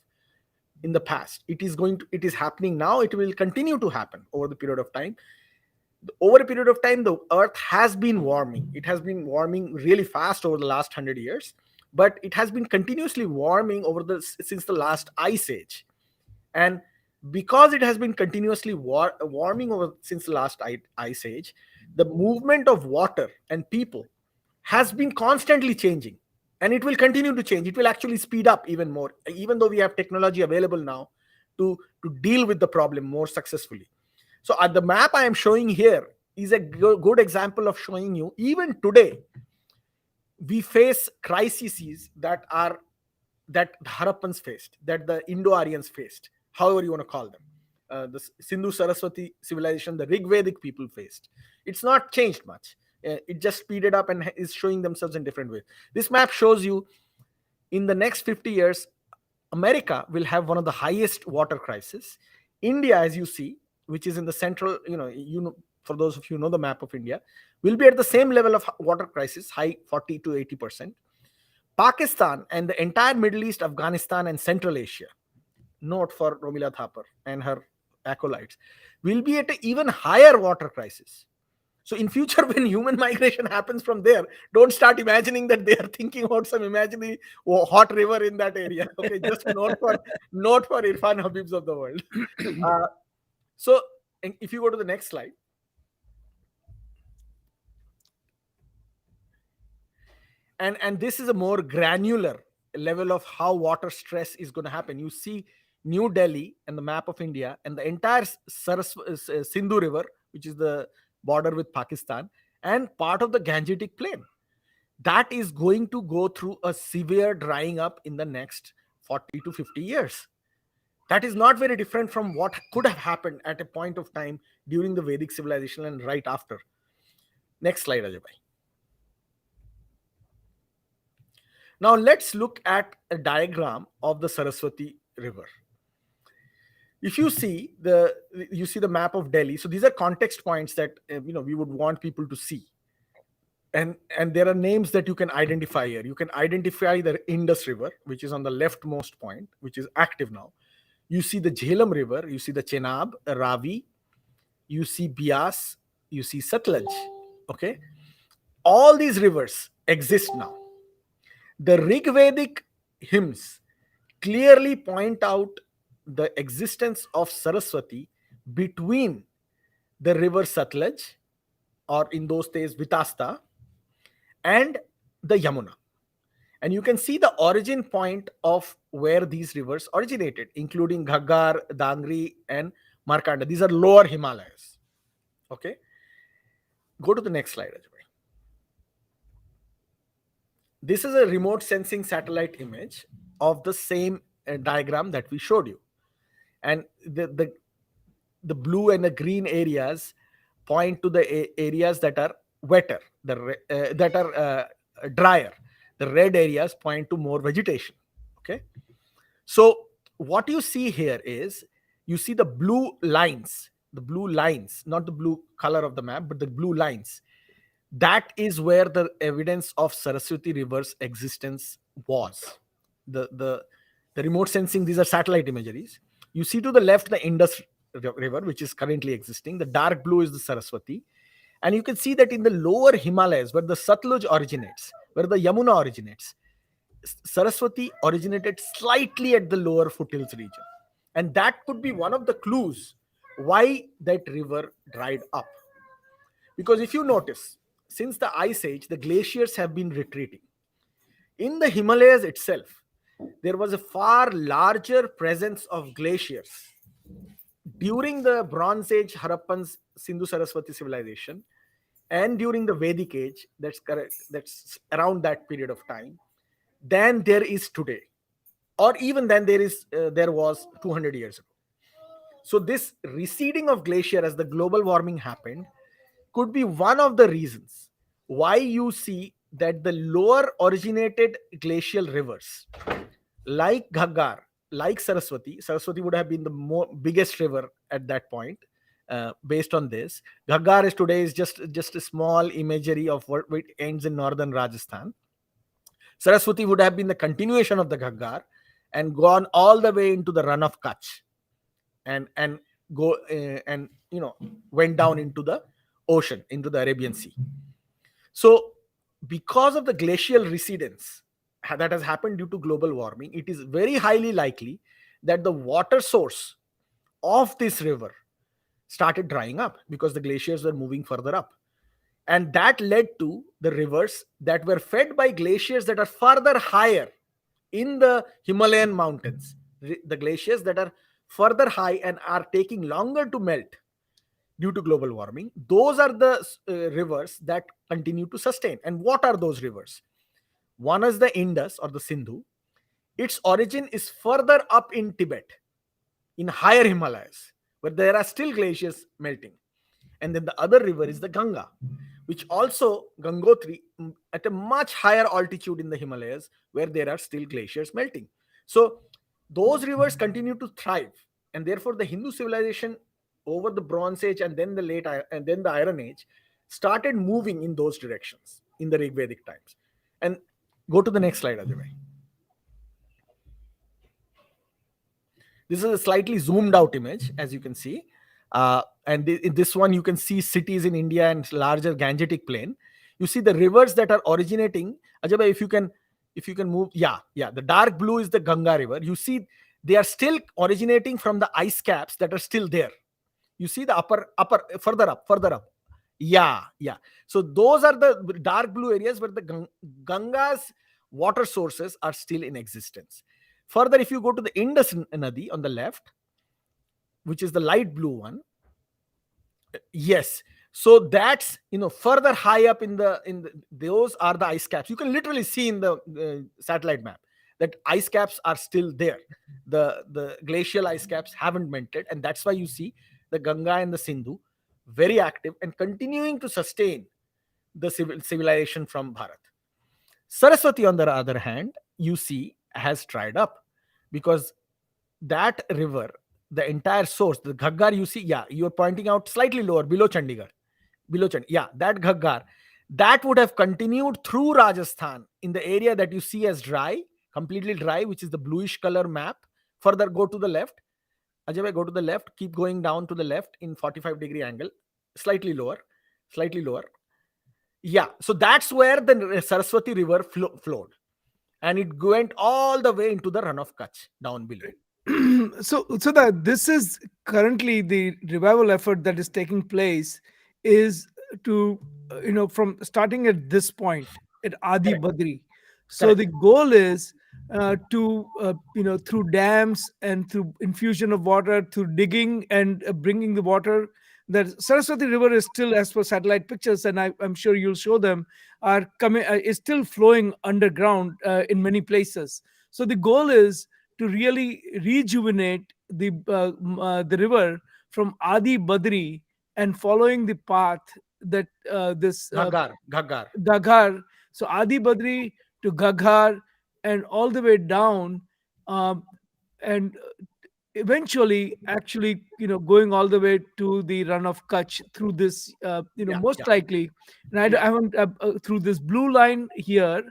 in the past. It is happening now. It will continue to happen over the period of time. Over a period of time, the earth has been warming. It has been warming really fast over the last 100 years, but it has been continuously warming since the last ice age. And because it has been continuously warming over since the last ice age, the movement of water and people has been constantly changing. and it will continue to change. It will actually speed up even more, even though we have technology available now to deal with the problem more successfully. So the map I am showing here is a good example of showing you even today we face crises that Harappans faced, that the Indo-Aryans faced, however you want to call them. The Sindhu Saraswati civilization, the Rigvedic people faced. It's not changed much. It just speeded up and is showing themselves in different ways. This map shows you in the next 50 years, America will have one of the highest water crises. India, as you see, which is in the central, for those of you who know the map of India, will be at the same level of water crisis, high 40 to 80%. Pakistan and the entire Middle East, Afghanistan, and Central Asia, note for Romila Thapar and her acolytes, will be at an even higher water crisis. So in future, when human migration happens from there, don't start imagining that they are thinking about some imaginary hot river in that area. Okay, just note for Irfan Habibs of the world. So if you go to the next slide. And this is a more granular level of how water stress is going to happen. You see New Delhi and the map of India and the entire Sindhu River, which is the border with Pakistan, and part of the Gangetic Plain. That is going to go through a severe drying up in the next 40 to 50 years. That is not very different from what could have happened at a point of time during the Vedic civilization and right after. Next slide, Ajay bhai. Now let's look at a diagram of the Saraswati River. If you see the map of Delhi, so these are context points that we would want people to see, and there are names that you can identify here. You can identify the Indus River, which is on the leftmost point, which is active now. You see the Jhelum River, you see the Chenab, Ravi, you see Bias, you see Satluj. Okay, all these rivers exist now. The Rigvedic hymns clearly point out the existence of Saraswati between the river Satluj, or in those days Vitasta, and the Yamuna. And you can see the origin point of where these rivers originated, including Ghaggar, Dangri, and Markanda. These are lower Himalayas. Okay. Go to the next slide, Ajay. This is a remote sensing satellite image of the same diagram that we showed you. And the blue and the green areas point to the areas that are wetter, that are drier. The red areas point to more vegetation. Okay. So what you see here is, you see the blue lines, not the blue color of the map, but the blue lines. That is where the evidence of Saraswati River's existence was. The remote sensing, these are satellite imageries. You see to the left the Indus River, which is currently existing. The dark blue is the Saraswati. And you can see that in the lower Himalayas, where the Satluj originates, where the Yamuna originates, Saraswati originated slightly at the lower foothills region. And that could be one of the clues why that river dried up. Because if you notice, since the Ice Age, the glaciers have been retreating. In the Himalayas itself, there was a far larger presence of glaciers. During the Bronze Age Harappans Sindhu Saraswati civilization, and during the Vedic age, that's correct, that's around that period of time, than there is today. Or even than there was 200 years ago. So this receding of glacier as the global warming happened could be one of the reasons why you see that the lower originated glacial rivers like Ghaggar, like Saraswati would have been the biggest river at that point. Based on this, Ghaggar is today is just a small imagery of what it ends in northern Rajasthan. Saraswati would have been the continuation of the Ghaggar and gone all the way into the run of Kutch, and go and went down into the ocean, into the Arabian Sea. So because of the glacial recedence that has happened due to global warming, it is very highly likely that the water source of this river started drying up because the glaciers were moving further up. And that led to the rivers that were fed by glaciers that are further higher in the Himalayan mountains. The glaciers that are further high and are taking longer to melt due to global warming, those are the rivers that continue to sustain. And what are those rivers? One is the Indus or the Sindhu. Its origin is further up in Tibet, in higher Himalayas, where there are still glaciers melting. And then the other river is the Ganga, which also Gangotri at a much higher altitude in the Himalayas, where there are still glaciers melting. So those rivers continue to thrive, and therefore the Hindu civilization over the Bronze Age and then and then the Iron Age started moving in those directions in the Rigvedic times. And go to the next slide, Ajay bhai. This is a slightly zoomed out image, as you can see. And in this one, you can see cities in India and larger Gangetic plain. You see the rivers that are originating. Ajay bhai, if you can move, yeah. The dark blue is the Ganga River. You see, they are still originating from the ice caps that are still there. You see the upper, further up. Yeah. So those are the dark blue areas where the Ganga's water sources are still in existence. Further, if you go to the Indus Nadi on the left, which is the light blue one, yes. So that's further high up in the those are the ice caps. You can literally see in the satellite map that ice caps are still there. The glacial ice caps haven't melted, and that's why you see the Ganga and the Sindhu very active and continuing to sustain the civilization from Bharat. Saraswati, on the other hand, you see, has dried up because that river, the entire source, the Ghaggar, you see, you are pointing out slightly lower, below Chandigarh. That Ghaggar, that would have continued through Rajasthan in the area that you see as dry, completely dry, which is the bluish color map. Further, go to the left. Ajay, go to the left, keep going down to the left in 45-degree angle, slightly lower. Yeah, so that's where the Saraswati River flowed. And it went all the way into the run of Kutch down below. So that this is currently the revival effort that is taking place is to from starting at this point at Adi Correct. Badri. So Correct. the goal is to through dams and through infusion of water, through digging and bringing the water. That Saraswati River is still, as per satellite pictures, and I'm sure you'll show them, are coming is still flowing underground in many places. So the goal is to really rejuvenate the river from Adi Badri and following the path that this Ghaggar. Gaghar, so Adi Badri to Gaghar and all the way down, um, and eventually actually going all the way to the run of Kutch through this Yeah. most likely, and I Yeah. haven't through this blue line here,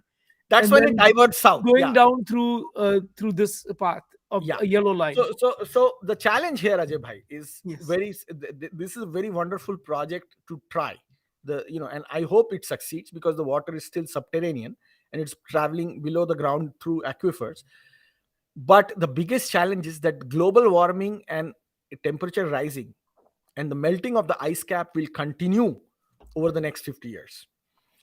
That's and when it then diverts south. going Yeah. down through this path of Yeah. a yellow line. So the challenge here, Ajay bhai, is Yes. this is a very wonderful project to try. And I hope it succeeds because the water is still subterranean and it's traveling below the ground through aquifers. But the biggest challenge is that global warming and temperature rising and the melting of the ice cap will continue over the next 50 years.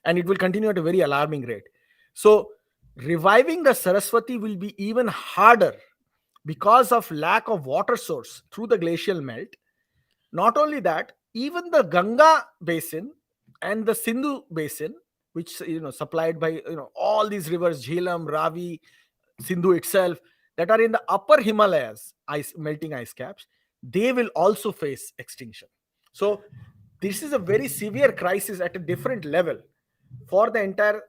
And it will continue at a very alarming rate. So reviving the Saraswati will be even harder because of lack of water source through the glacial melt. Not only that, even the Ganga basin and the Sindhu basin, which supplied by all these rivers, Jhelum, Ravi, Sindhu itself, that are in the upper Himalayas, melting ice caps, they will also face extinction. So this is a very severe crisis at a different level for the entire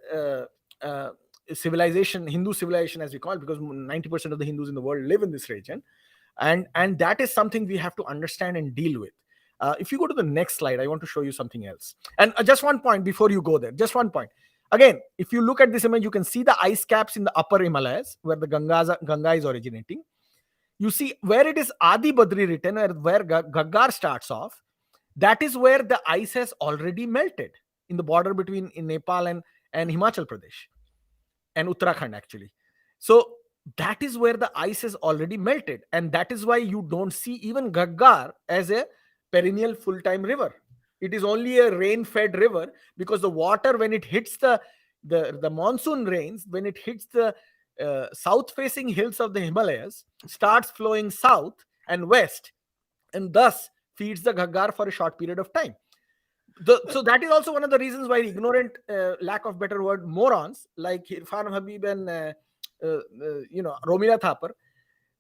civilization, Hindu civilization, as we call it, because 90% of the Hindus in the world live in this region, and that is something we have to understand and deal with. If you go to the next slide, I want to show you something else. And just one point before you go there, just one point. Again, if you look at this image, you can see the ice caps in the upper Himalayas where the Ganga is originating. You see where it is Adi Badri written, or where Gaggar starts off. That is where the ice has already melted in the border between in Nepal and Himachal Pradesh and Uttarakhand, actually. So that is where the ice has already melted, and that is why you don't see even Gaggar as a perennial full-time river. It is only a rain-fed river because the water, when it hits the monsoon rains, when it hits the south-facing hills of the Himalayas, starts flowing south and west, and thus feeds the Ghaggar for a short period of time. So that is also one of the reasons why ignorant, lack of better word, morons like Irfan Habib and Romila Thapar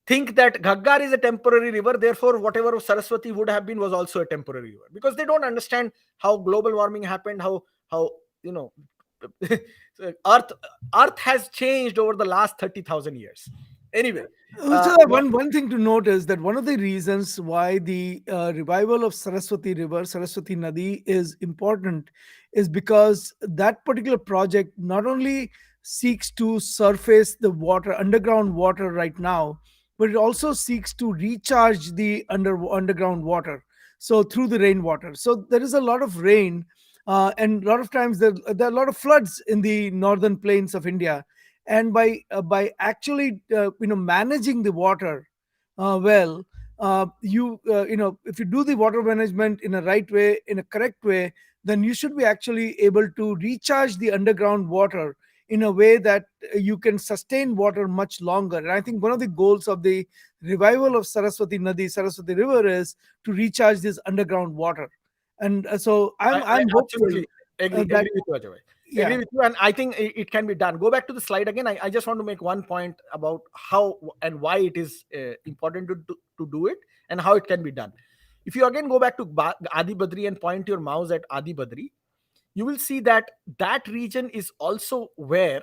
think that Ghaggar is a temporary river, therefore whatever Saraswati would have been was also a temporary river, because they don't understand how global warming happened, how you know earth earth has changed over the last 30,000 years. Anyway, So one thing to note is that one of the reasons why the revival of Saraswati River, Saraswati Nadi, is important is because that particular project not only seeks to surface the water, underground water right now, but it also seeks to recharge the underground water. So through the rainwater. So there is a lot of rain, and a lot of times there are a lot of floods in the northern plains of India, and by actually managing the water well, if you do the water management in a right way, in a correct way, then you should be actually able to recharge the underground water in a way that you can sustain water much longer. And I think one of the goals of the revival of Saraswati Nadi, Saraswati River, is to recharge this underground water. And so I I'm hopeful absolutely agree that, with you, Ajay. Agree yeah. with you, and I think it can be done. Go back to the slide again. I just want to make one point about how and why it is important to do it, and how it can be done. If you again go back to Adi Badri and point your mouse at Adi Badri, you will see that that region is also where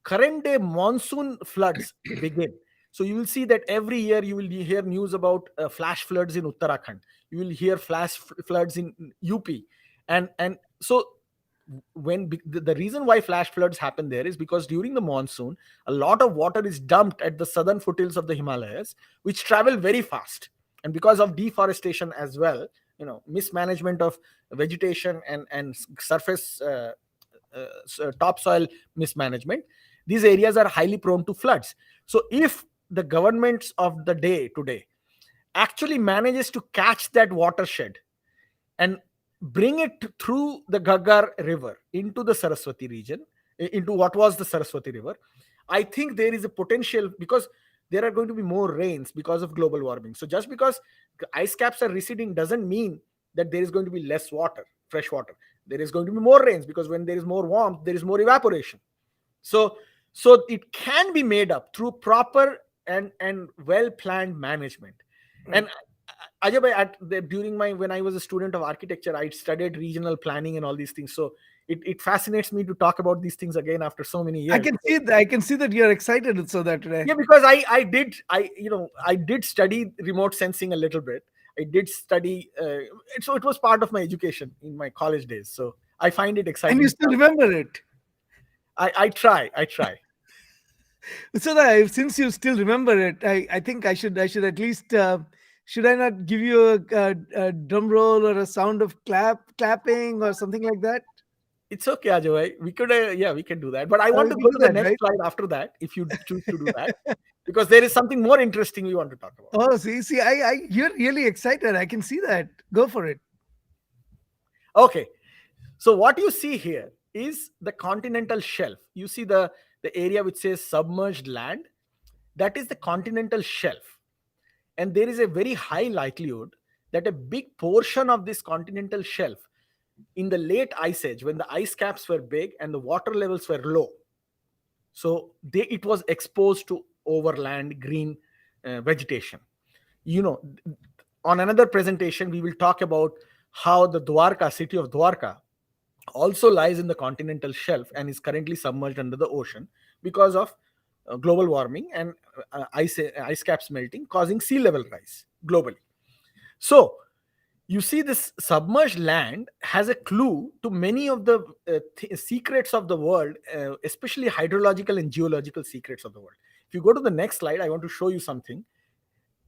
current day monsoon floods begin. So you will see that every year you will hear news about flash floods in Uttarakhand. You will hear floods in UP, and so the reason why flash floods happen there is because during the monsoon, a lot of water is dumped at the southern foothills of the Himalayas, which travel very fast, and because of deforestation as well, mismanagement of vegetation and surface topsoil mismanagement, these areas are highly prone to floods. So if the governments of the day today actually manages to catch that watershed and bring it through the Ghaggar River into the Saraswati region, into what was the Saraswati River, I think there is a potential, because there are going to be more rains because of global warming. So just because ice caps are receding doesn't mean that there is going to be less water, fresh water. There is going to be more rains, because when there is more warmth, there is more evaporation. So so it can be made up through proper and well planned management. And Ajay bhai, during my when I was a student of architecture, I studied regional planning and all these things. So it fascinates me to talk about these things again after so many I years. can see that. I can see that you're excited so that today. Yeah, because I did study remote sensing a little bit. I did study, so it was part of my education in my college days. So I find it And you exciting. still remember it. I try. So that since you still remember it, I think I should at least, should I not give you a drum roll or a sound of clapping or something like that? It's okay, Ajay. We could, yeah, we can do that. But I We want to can go do to the that, next right? slide after that, if you choose to do that, because there is something more interesting we want to talk about. Oh, see, you're really excited. I can see that. Go for it. Okay, so what you see here is the continental shelf. You see the area which says submerged land. That is the continental shelf, and there is a very high likelihood that a big portion of this continental shelf in the late ice age, when the ice caps were big and the water levels were low, so it was exposed to overland green vegetation. you know on another presentation we will talk about how the Dwarka city of Dwarka also lies in the continental shelf and is currently submerged under the ocean because of global warming and ice caps melting, causing sea level rise globally. So you see, this submerged land has a clue to many of the secrets of the world, especially hydrological and geological secrets of the world. If you go to the next slide, I want to show you something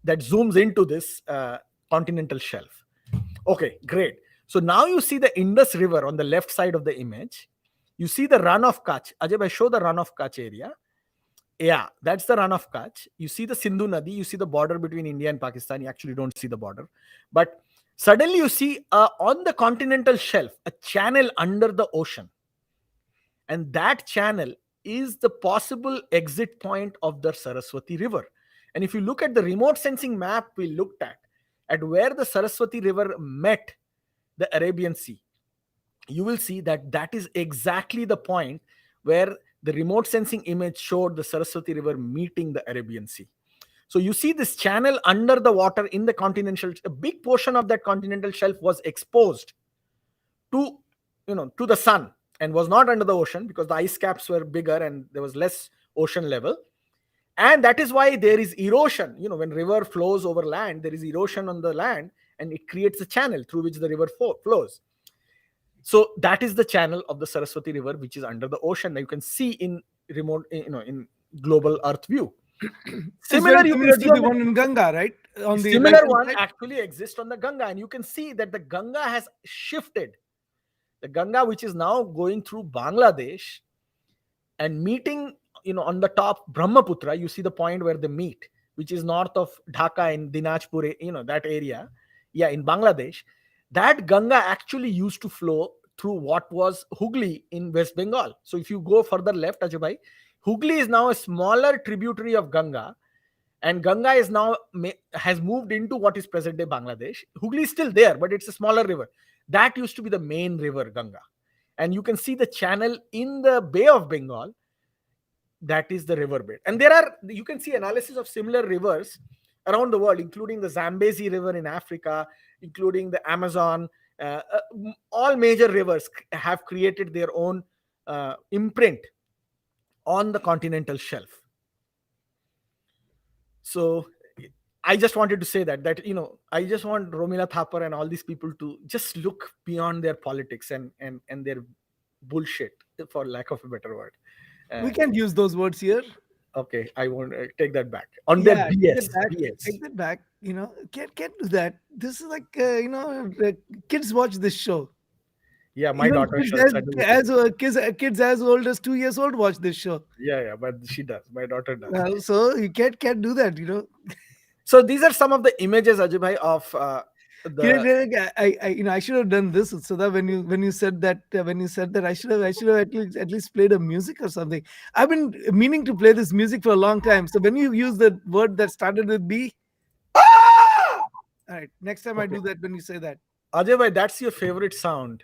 that zooms into this continental shelf. Okay, great. So now you see the Indus River on the left side of the image. You see the run of Kutch. Ajay, I show the run of Kutch area. Yeah, that's the run of Kutch. You see the Sindhu Nadi. You see the border between India and Pakistan. You actually don't see the border, but Suddenly you see on the continental shelf a channel under the ocean, and that channel is the possible exit point of the Saraswati River. And if you look at the remote sensing map we looked at where the Saraswati River met the Arabian Sea, you will see that that is exactly the point where the remote sensing image showed the Saraswati River meeting the Arabian Sea. So you see this channel under the water in the continental, a big portion of that continental shelf was exposed to, to the sun, and was not under the ocean because the ice caps were bigger and there was less ocean level. And that is why there is erosion. When river flows over land, there is erosion on the land, and it creates a channel through which the river flows. So that is the channel of the Saraswati River, which is under the ocean. Now you can see in remote, in global earth view. It's very Similar you can similar see to on the one in Ganga, right? On the right similar hand one side. actually exists on the Ganga, and you can see that the Ganga has shifted. The Ganga, which is now going through Bangladesh and meeting, on the top Brahmaputra, you see the point where they meet, which is north of Dhaka in Dinajpur, that area, yeah, in Bangladesh. That Ganga actually used to flow through what was Hooghly in West Bengal. So if you go further left, Ajay, Hooghly is now a smaller tributary of Ganga, and Ganga is now has moved into what is present day Bangladesh. Hooghly is still there, but it's a smaller river. That used to be the main river, Ganga. And you can see the channel in the Bay of Bengal. That is the riverbed. And you can see analysis of similar rivers around the world, including the Zambezi River in Africa, including the Amazon. All major rivers have created their own imprint on the continental shelf. So I just wanted to say that I just want Romila Thapar and all these people to just look beyond their politics and their bullshit, for lack of a better word. We can't use those words here. Okay, I won't take that back. On their Yeah, take that BS, back. BS. Take that back. Can't do that. This is like kids watch this show. Yeah, my Even daughter kids shall suddenly say, kids as old as 2 years old watch this show. yeah, but she does. My daughter does. So you can't do that. So these are some of the images, Ajay bhai, of the. I should have done this so that when you said that I should have at least played a music or something. I've been meaning to play this music for a long time. So when you use the word that started with B, all right, next time I Okay, do that when you say that. Ajay bhai, that's your favorite sound.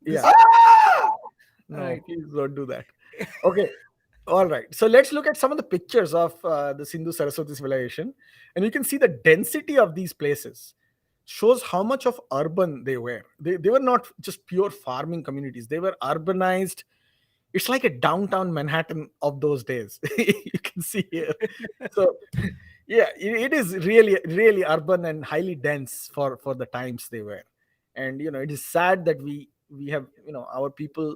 This, Yeah, all no, right. please don't do that. Okay, all right. So let's look at some of the pictures of the Sindhu Saraswati civilization, and you can see the density of these places shows how much of urban they were. They were not just pure farming communities, they were urbanized. It's like a downtown Manhattan of those days. You can see here. So yeah, it is really really urban and highly dense for the times they were. And it is sad that we have, our people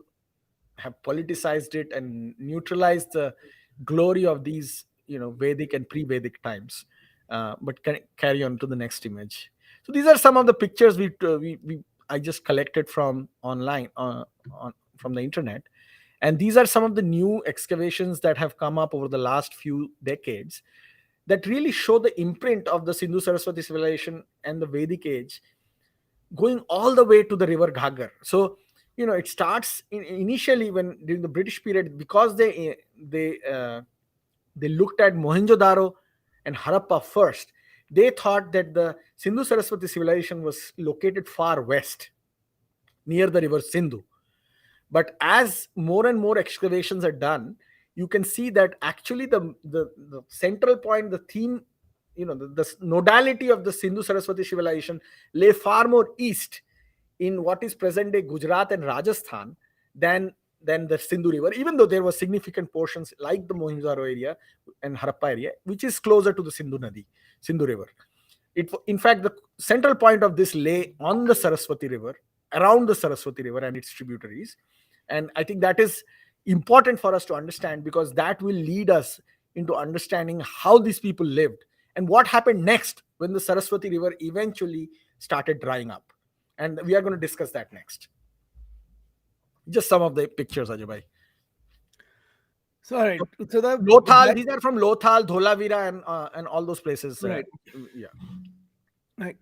have politicized it and neutralized the glory of these, Vedic and pre-Vedic times. But can carry on to the next image. So these are some of the pictures we I just collected from online, from the internet. And these are some of the new excavations that have come up over the last few decades that really show the imprint of the Sindhu Saraswati civilization and the Vedic age, going all the way to the river Ghaggar. So it starts initially when during the British period, because they looked at Mohenjo-daro and Harappa first. They thought that the Sindhu Saraswati civilization was located far west near the river Sindhu. But as more and more excavations are done, you can see that actually the central point, the theme, the nodality of the Sindhu Saraswati civilization lay far more east in what is present day Gujarat and Rajasthan than the Sindhu River, even though there were significant portions like the Mohenjo-daro area and Harappa area, which is closer to the Sindhu River. In fact, the central point of this lay on the Saraswati River, around the Saraswati River and its tributaries. And I think that is important for us to understand, because that will lead us into understanding how these people lived and what happened next when the Saraswati River eventually started drying up. And we are going to discuss that next. Just some of the pictures, Ajay bhai. So all right. So Lothal, these are from Lothal, Dholavira, and all those places. right. Yeah. Right.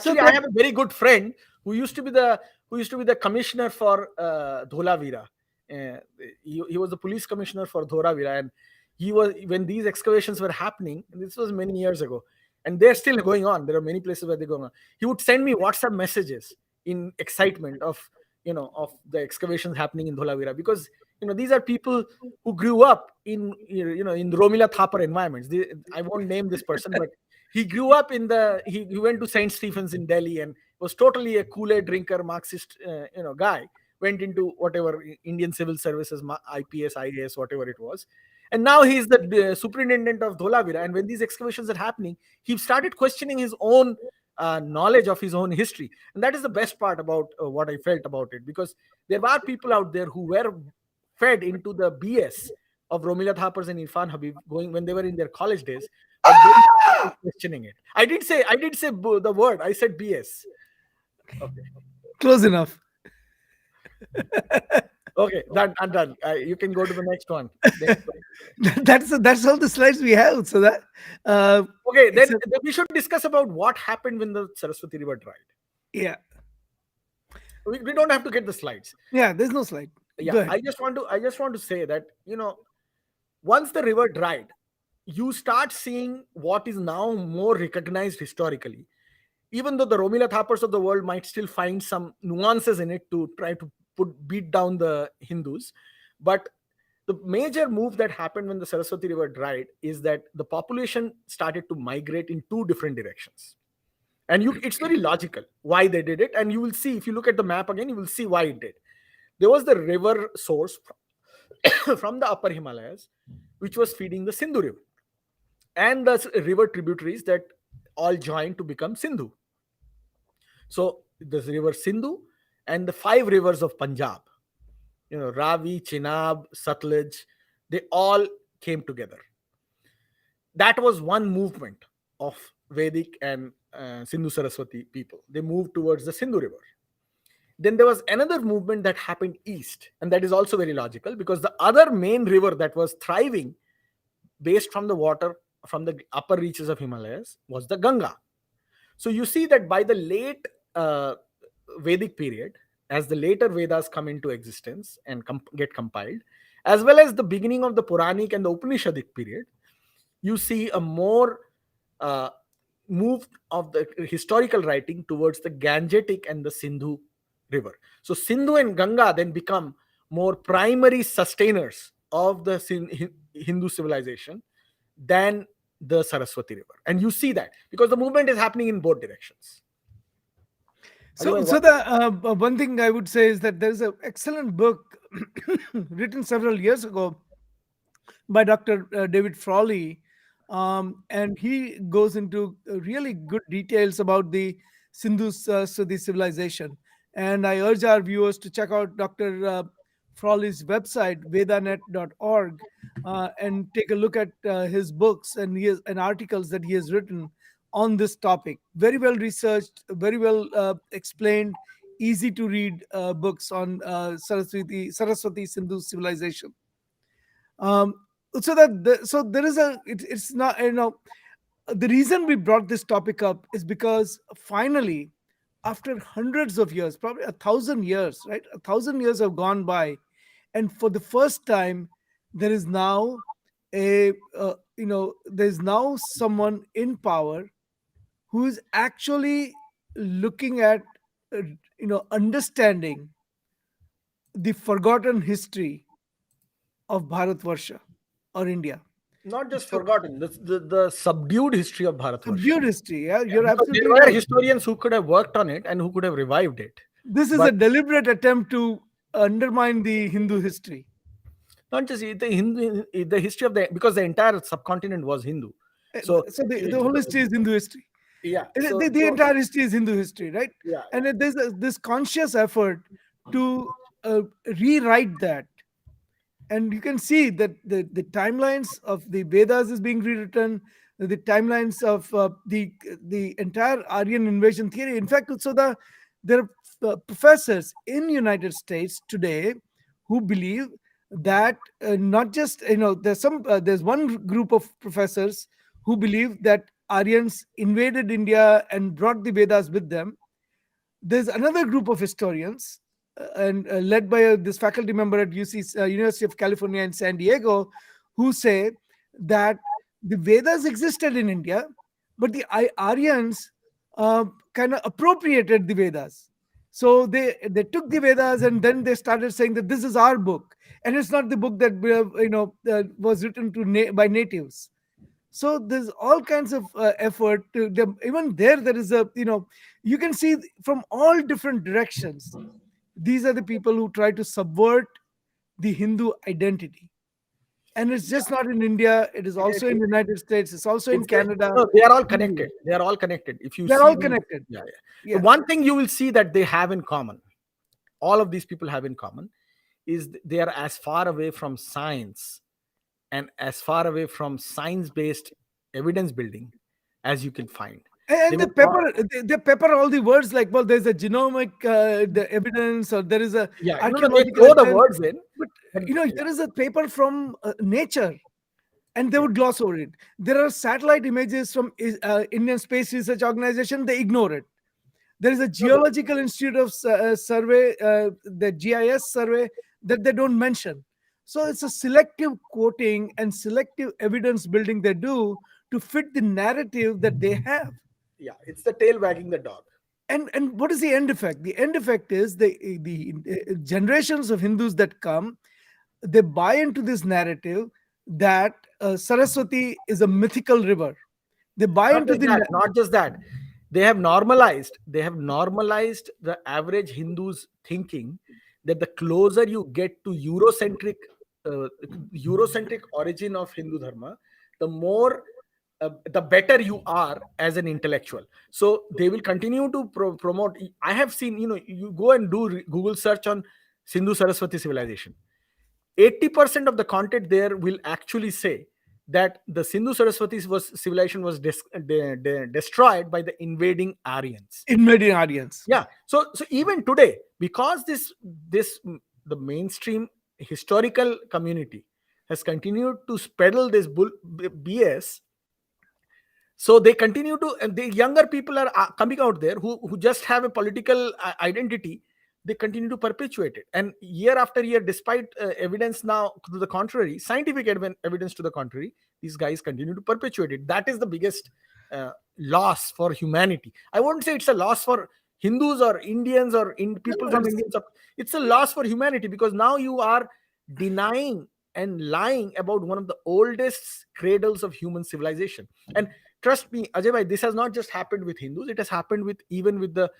So Actually, I that have a very good friend who used to be the commissioner for Dholavira. He was the police commissioner for Dholavira, and he was when these excavations were happening. And this was many years ago, and they're still going on. There are many places where they're going on. He would send me WhatsApp messages in excitement of of the excavations happening in Dholavira, because these are people who grew up in Romila Thapar environments. I won't name this person, but he grew up he went to St. Stephen's in Delhi and was totally a Kool-Aid drinker, Marxist guy. Went into whatever Indian civil services, IPS, IAS, whatever it was, and now he's the superintendent of Dholavira. And when these excavations are happening, he started questioning his own knowledge of his own history, and that is the best part about what I felt about it, because there are people out there who were fed into the BS of Romila Thapars and Irfan Habib going when they were in their college days, but they started questioning it. I did say the word. I said BS. Okay. close enough. Okay, done. I'm done. You can go to the next one. That's all the slides we have. So that Okay, it's then we should discuss about what happened when the Saraswati River dried. yeah, We don't have to get the slides. yeah. There's no slide. Yeah, Go ahead. I just want to say that once the river dried, you start seeing what is now more recognized historically. Even though the Romila Thapars of the world might still find some nuances in it to try to beat down the Hindus, but the major move that happened when the Saraswati River dried is that the population started to migrate in two different directions. And it's very logical why they did it. And you will see, if you look at the map again, you will see why it did. There was the river source from the upper Himalayas, which was feeding the Sindhu River, and the river tributaries that all joined to become Sindhu. So this river Sindhu and the five rivers of Punjab, Ravi, Chenab, Satluj, they all came together. That was one movement of Vedic and Sindhu Saraswati people. They moved towards the Sindhu River. Then there was another movement that happened east, and that is also very logical, because the other main river that was thriving based from the water from the upper reaches of Himalayas was the Ganga. So you see that by the late Vedic period, as the later Vedas come into existence and get compiled, as well as the beginning of the Puranic and the Upanishadic period, you see a more move of the historical writing towards the Gangetic and the Sindhu River. So Sindhu and Ganga then become more primary sustainers of the Hindu civilization than the Saraswati River. And you see that because the movement is happening in both directions. So the one thing I would say is that there's an excellent book written several years ago by Dr. David Frawley, and he goes into really good details about the Sindhu Saraswati civilization. And I urge our viewers to check out Dr. Frawley's website, vedanet.org, and take a look at his books and articles that he has written on this topic. Very well researched, very well explained, easy to read books on Saraswati Sindhu civilization. Um, so there is it's not, the reason we brought this topic up is because finally, after hundreds of years, probably 1,000 years, right? 1,000 years have gone by, and for the first time, there is now there's now someone in power who is actually looking at understanding the forgotten history of Bharatvarsha or India. Not just So forgotten, the subdued history of Bharatvarsha. subdued history, yeah, Yeah, you're because there absolutely were right. historians who could have worked on it and who could have revived it. This is a But deliberate attempt to undermine the Hindu history. not just the history of because the entire subcontinent was Hindu. So So the whole history is Hindu history. yeah, The entire history is Hindu history, right? yeah, And there's this conscious effort to rewrite that. And you can see that the timelines of the Vedas is being rewritten, the timelines of the entire Aryan invasion theory. In fact, there are professors in United States today who believe that not just there's one group of professors who believe that Aryans invaded India and brought the Vedas with them, there's another group of historians, and led by this faculty member at University of California in San Diego, who say that the Vedas existed in India, but the Aryans kind of appropriated the Vedas. So they took the Vedas and then they started saying that this is our book, and it's not the book that was written by natives. So there's all kinds of effort to them. Even there is a, you can see from all different directions, these are the people who try to subvert the Hindu identity. And it's just not in India, it is also in the United States, it's also in It's like, Canada. no, they are all connected. They are all connected. If you They're see all them, connected. yeah, yeah. Yeah. The one thing you will see that they have in common, all of these people have in common, is they are as far away from science and as far away from science-based evidence building as you can find. And They they will not, pepper all the words like, well, there's a genomic the evidence, or there is a yeah, no, they archaeological throw the evidence. words in, But but here is a paper from nature, and they yeah, would gloss over it. There are satellite images from Indian Space Research Organization, they ignore it. There is a no, no, geological institute of survey, the GIS survey, that they don't mention. So it's a selective quoting and selective evidence building they do to fit the narrative that they have. yeah, it's the tail wagging the dog. And what is the end effect? The end effect is the generations of Hindus that come, they buy into this narrative that Saraswati is a mythical river. They buy Not into just the that, not just that. They have normalized the average Hindu's thinking that the closer you get to uh, Eurocentric origin of Hindu Dharma, the more the better you are as an intellectual. So they will continue to promote. I have seen, you go and do Google search on Sindhu Saraswati civilization. 80% of the content there will actually say that the Sindhu Saraswati civilization was destroyed by the invading Aryans. invading audience. Yeah. So even today, because the mainstream historical community has continued to peddle this BS, so they continue to, and the younger people are coming out there who just have a political identity. They continue to perpetuate it, and year after year, despite evidence now to the contrary, scientific evidence to the contrary, these guys continue to perpetuate it. That is the biggest loss for humanity. I won't say it's a loss for Hindus or Indians or people from Indian it's a loss for humanity, because now you are denying and lying about one of the oldest cradles of human civilization. And trust me, Ajay bhai, this has not just happened with Hindus, it has happened with even with the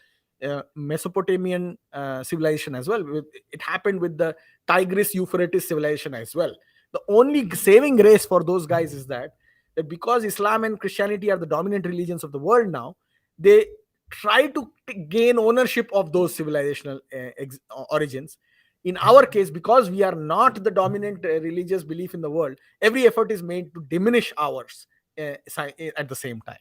Mesopotamian civilization as well. It happened with the Tigris Euphrates civilization as well. The only saving grace for those guys is that because Islam and Christianity are the dominant religions of the world now, they try to gain ownership of those civilizational origins. In our case, because we are not the dominant religious belief in the world, every effort is made to diminish ours at the same time.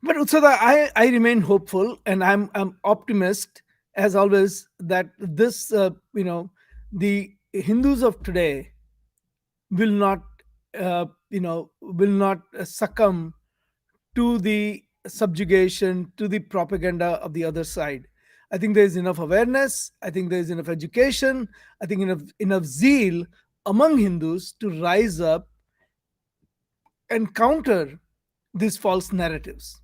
But Utsada, I remain hopeful, and I'm optimist as always that this the Hindus of today will not succumb to the subjugation, to the propaganda of the other side. I think there is enough awareness. I think there is enough education. I think enough zeal among Hindus to rise up and counter these false narratives.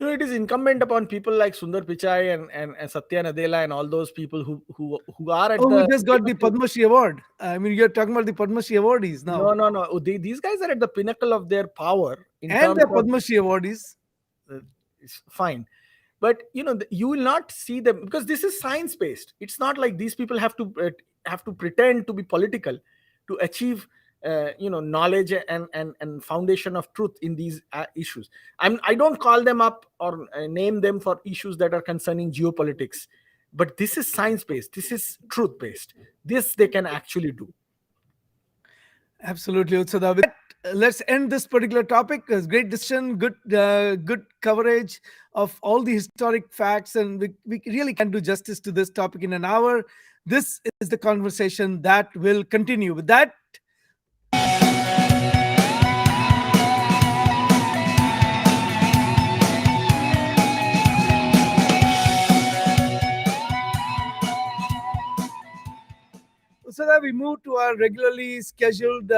It is incumbent upon people like Sundar Pichai and Satya Nadella and all those people who are at Oh, we the just got the Padma Shri award. I mean, you're talking about the Padma Shri awardees now, no. These guys are at the pinnacle of their power in and terms the of Padma Shri awardees. it's fine. But you will not see them, because this is science based. It's not like these people have to pretend to be political to achieve knowledge and foundation of truth in these issues. I don't call them up or name them for issues that are concerning geopolitics, but this is science based, this is truth based, this they can actually do. Absolutely, Utsada. With that, let's end this particular topic. It was great discussion, good coverage of all the historic facts, and we really can't do justice to this topic in an hour. This is the conversation that will continue. With that, so that we move to our regularly scheduled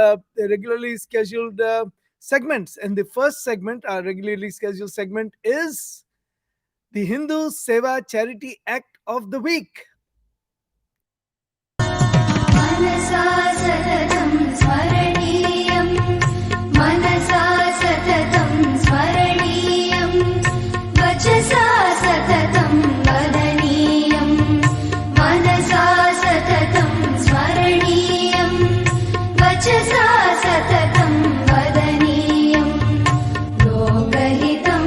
segments. And the first segment, our regularly scheduled segment, is the Hindu Seva Charity Act of the Week. मनसा सततं स्मरणीयं मनसा सततं स्मरणीयं वचसा सततं वदनीयं मनसा सततं स्मरणीयं वचसा सततं वदनीयं लोकहितं.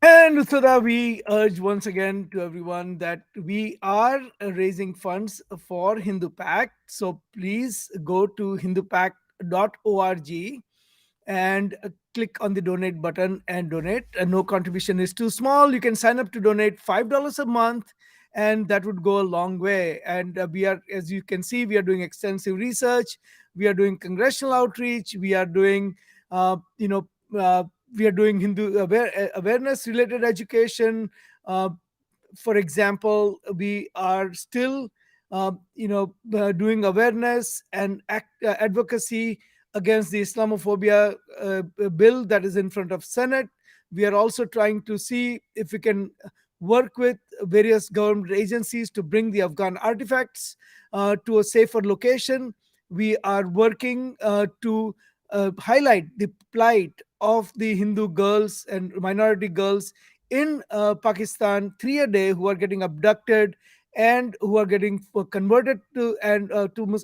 And so that we urge once again to everyone that we are raising funds for Hindu Pact. So please go to hindupact.org and click on the donate button and donate. No contribution is too small. You can sign up to donate $5 a month, and that would go a long way. And we are, as you can see, we are doing extensive research. We are doing congressional outreach. We are doing, you know, we are doing awareness related education. Uh, for example, we are still, doing awareness and advocacy against the Islamophobia bill that is in front of Senate. We are also trying to see if we can work with various government agencies to bring the Afghan artifacts to a safer location. We are working to highlight the plight of the Hindu girls and minority girls in Pakistan, three a day, who are getting abducted and who are getting converted to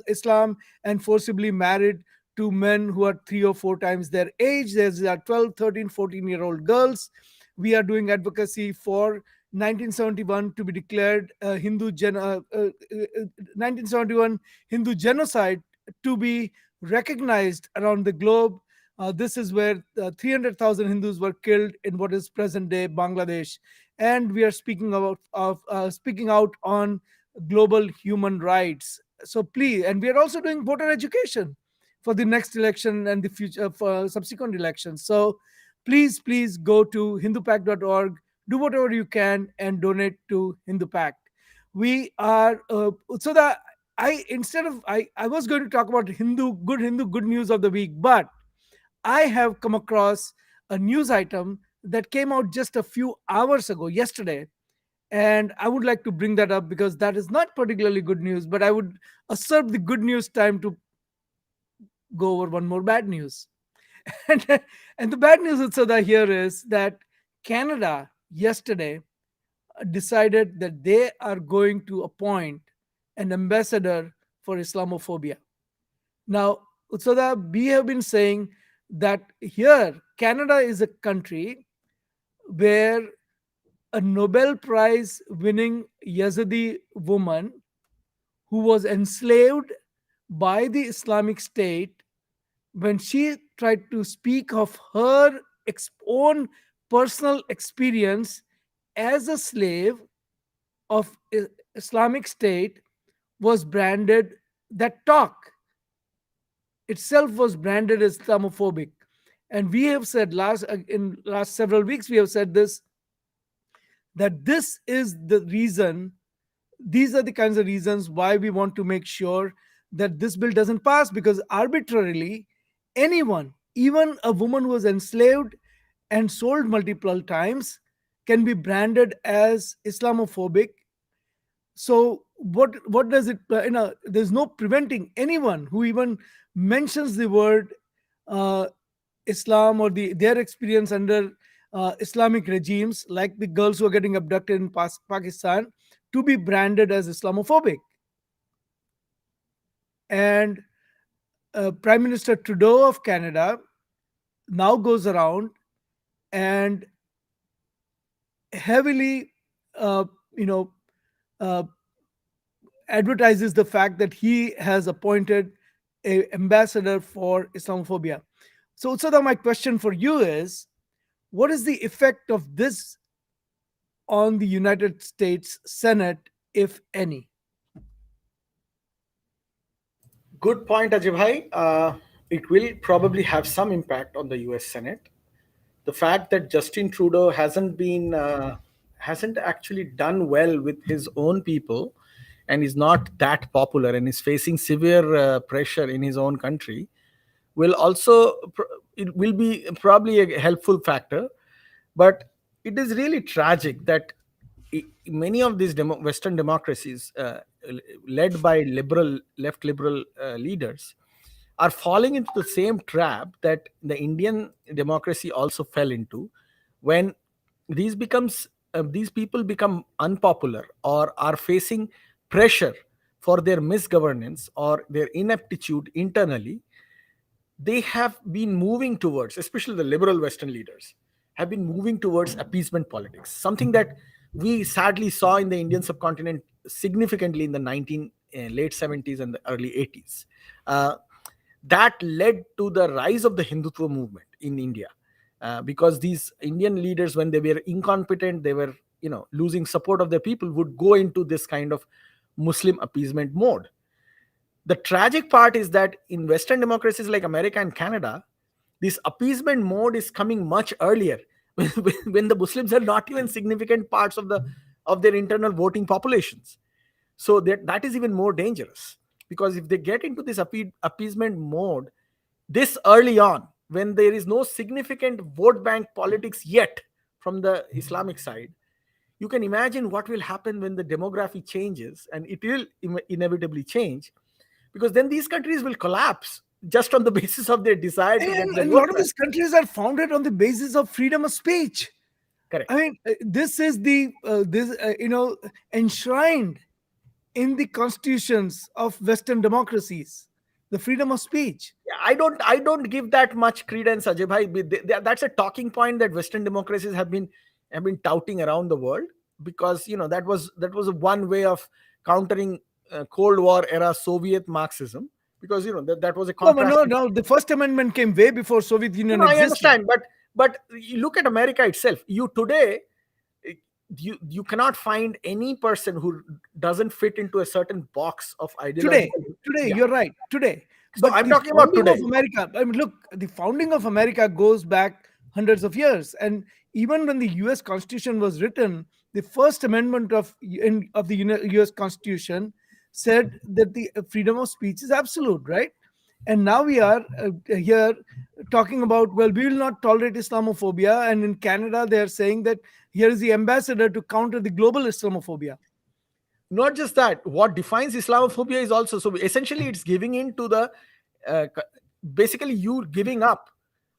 Islam and forcibly married to men who are three or four times their age. There's 12, 13, 14-year-old girls. We are doing advocacy for 1971 to be declared 1971 Hindu genocide to be recognized around the globe. This is where 300,000 Hindus were killed in what is present day Bangladesh, and we are speaking out on global human rights. So please, and we are also doing voter education for the next election and the future for subsequent elections. So please go to hindupact.org, do whatever you can, and donate to Hindu Pact. We are so that I was going to talk about Hindu good news of the week, but I have come across a news item that came out just a few hours ago, yesterday, and I would like to bring that up because that is not particularly good news, but I would usurp the good news time to go over one more bad news. and, and the bad news also that here is that Canada yesterday decided that they are going to appoint an ambassador for Islamophobia. Now, Utsada, we have been saying that here Canada is a country where a Nobel Prize winning Yazidi woman who was enslaved by the Islamic State, when she tried to speak of her own personal experience as a slave of Islamic State, was branded, that talk itself was branded as Islamophobic. And we have said in last several weeks, we have said this, that this is the reason, these are the kinds of reasons why we want to make sure that this bill doesn't pass, because arbitrarily anyone, even a woman who was enslaved and sold multiple times, can be branded as Islamophobic. So what does it there's no preventing anyone who even mentions the word Islam or their experience under Islamic regimes, like the girls who are getting abducted in Pakistan, to be branded as Islamophobic. And Prime Minister Trudeau of Canada now goes around and heavily, uh, you know, uh, advertises the fact that he has appointed a ambassador for Islamophobia. So, Utsada, my question for you is, what is the effect of this on the United States Senate, if any? Good point, Ajay bhai. It will probably have some impact on the U.S. Senate. The fact that Justin Trudeau hasn't actually done well with his own people, and is not that popular and is facing severe pressure in his own country, will also it will be probably a helpful factor. But it is really tragic that many of these Western democracies, led by left liberal leaders, are falling into the same trap that the Indian democracy also fell into, when these people become unpopular or are facing pressure for their misgovernance or their ineptitude internally. They have been moving towards, especially the liberal Western leaders, have been moving towards appeasement politics, something that we sadly saw in the Indian subcontinent significantly in the late 70s and the early 80s. Uh, that led to the rise of the Hindutva movement in India, because these Indian leaders, when they were incompetent, they were losing support of their people, would go into this kind of Muslim appeasement mode. The tragic part is that in Western democracies like America and Canada, this appeasement mode is coming much earlier, when the Muslims are not even significant parts of their internal voting populations. So that is even more dangerous, because if they get into this appeasement mode this early on, when there is no significant vote bank politics yet from the Islamic side, you can imagine what will happen when the demography changes, and it will inevitably change, because then these countries will collapse just on the basis of their desire to get the And a vote lot of bank. these countries are founded on the basis of freedom of speech. Correct. I mean, this is the this enshrined in the constitutions of Western democracies, the freedom of speech. Yeah, I don't give that much credence, Ajay bhai. That's a talking point that Western democracies have been touting around the world, because that was one way of countering Cold War era Soviet Marxism, because that was a No, but no, contrast. no. The First Amendment came way before Soviet No, Union no, I existed. understand, but you look at America itself. You today, you cannot find any person who doesn't fit into a certain box of Today, ideological. today, Yeah. you're right. Today, So but I'm the talking about founding of today. America. I mean, look, the founding of America goes back hundreds of years, and even when the U.S. Constitution was written, the First Amendment of the U.S. Constitution said that the freedom of speech is absolute, right? And now we are here talking about, well, we will not tolerate Islamophobia, and in Canada they are saying that here is the ambassador to counter the global Islamophobia. Not just that, what defines Islamophobia is also, so essentially it's giving in to the uh, c- basically you giving up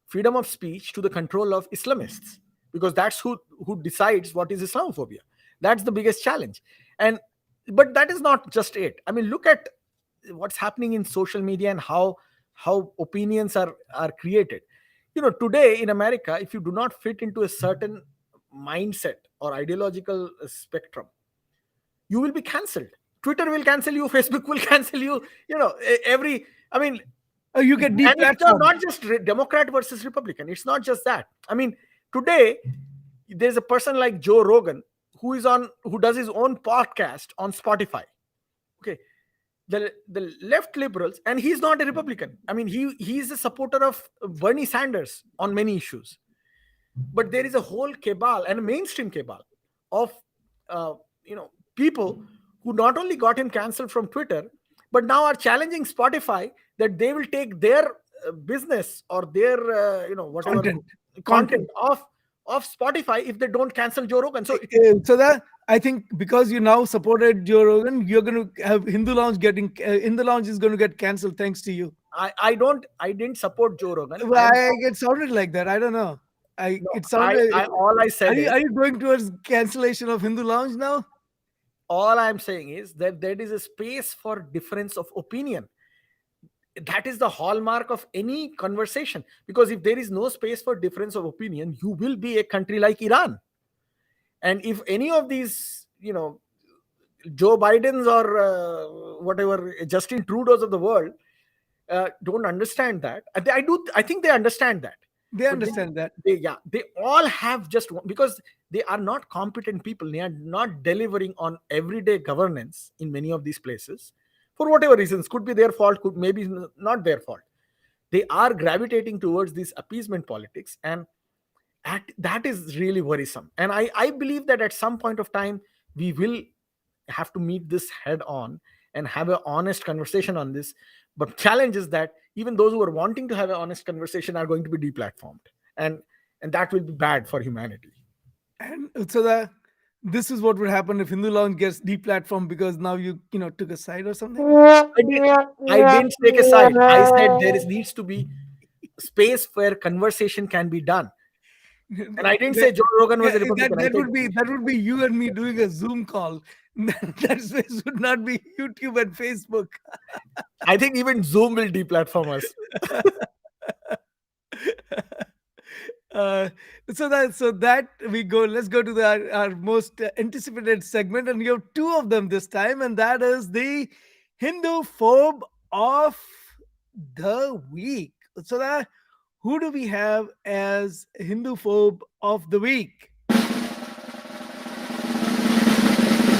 freedom of speech to the control of Islamists, because that's who decides what is Islamophobia. That's the biggest challenge. And but that is not just it. I mean, look at what's happening in social media and how opinions are created. Today in America, if you do not fit into a certain mindset or ideological spectrum, you will be cancelled. Twitter will cancel you, Facebook will cancel you, every, I mean, You get and it's not, deplatformed. not just Democrat versus Republican. It's not just that. I mean, today there's a person like Joe Rogan who does his own podcast on Spotify. Okay, the left liberals, and he's not a Republican. I mean, he's a supporter of Bernie Sanders on many issues. But there is a whole cabal and a mainstream cabal of uh, people who not only got him cancelled from Twitter, but now are challenging Spotify that they will take their business or their whatever Content. content of Spotify if they don't cancel Joe Rogan. So So that I think because you now supported Joe Rogan, you're going to have Hindu Lounge is going to get cancelled thanks to you. I didn't support Joe Rogan. It sounded like that. I don't know. I No, it sounded. I all I said is, Are you going towards cancellation of Hindu Lounge now? all I'm saying is that there is a space for difference of opinion. That is the hallmark of any conversation, because if there is no space for difference of opinion, you will be a country like Iran. And if any of these Joe Bidens or whatever Justin Trudeau's of the world don't understand that, I think they understand that. They But understand that. they all have just because they are not competent people. They are not delivering on everyday governance in many of these places, for whatever reasons. Could be their fault, could maybe not their fault. They are gravitating towards this appeasement politics, and that is really worrisome. And I believe that at some point of time we will have to meet this head on and have an honest conversation on this. But challenge is that even those who are wanting to have an honest conversation are going to be deplatformed, and and that will be bad for humanity. And so that this is what would happen if Hindu Lounge gets deplatformed because now you took a side or something. I didn't take a side. I said there is needs to be space where conversation can be done. And I didn't say That, Joe Rogan was yeah, a Republican. I said that would be you and me doing a Zoom call. That space would not be YouTube and Facebook. I think even Zoom will deplatform us. uh, so that we go. Let's go to our most anticipated segment, and you have two of them this time, and that is the Hindu phobe of the week. So that who do we have as Hindu phobe of the week?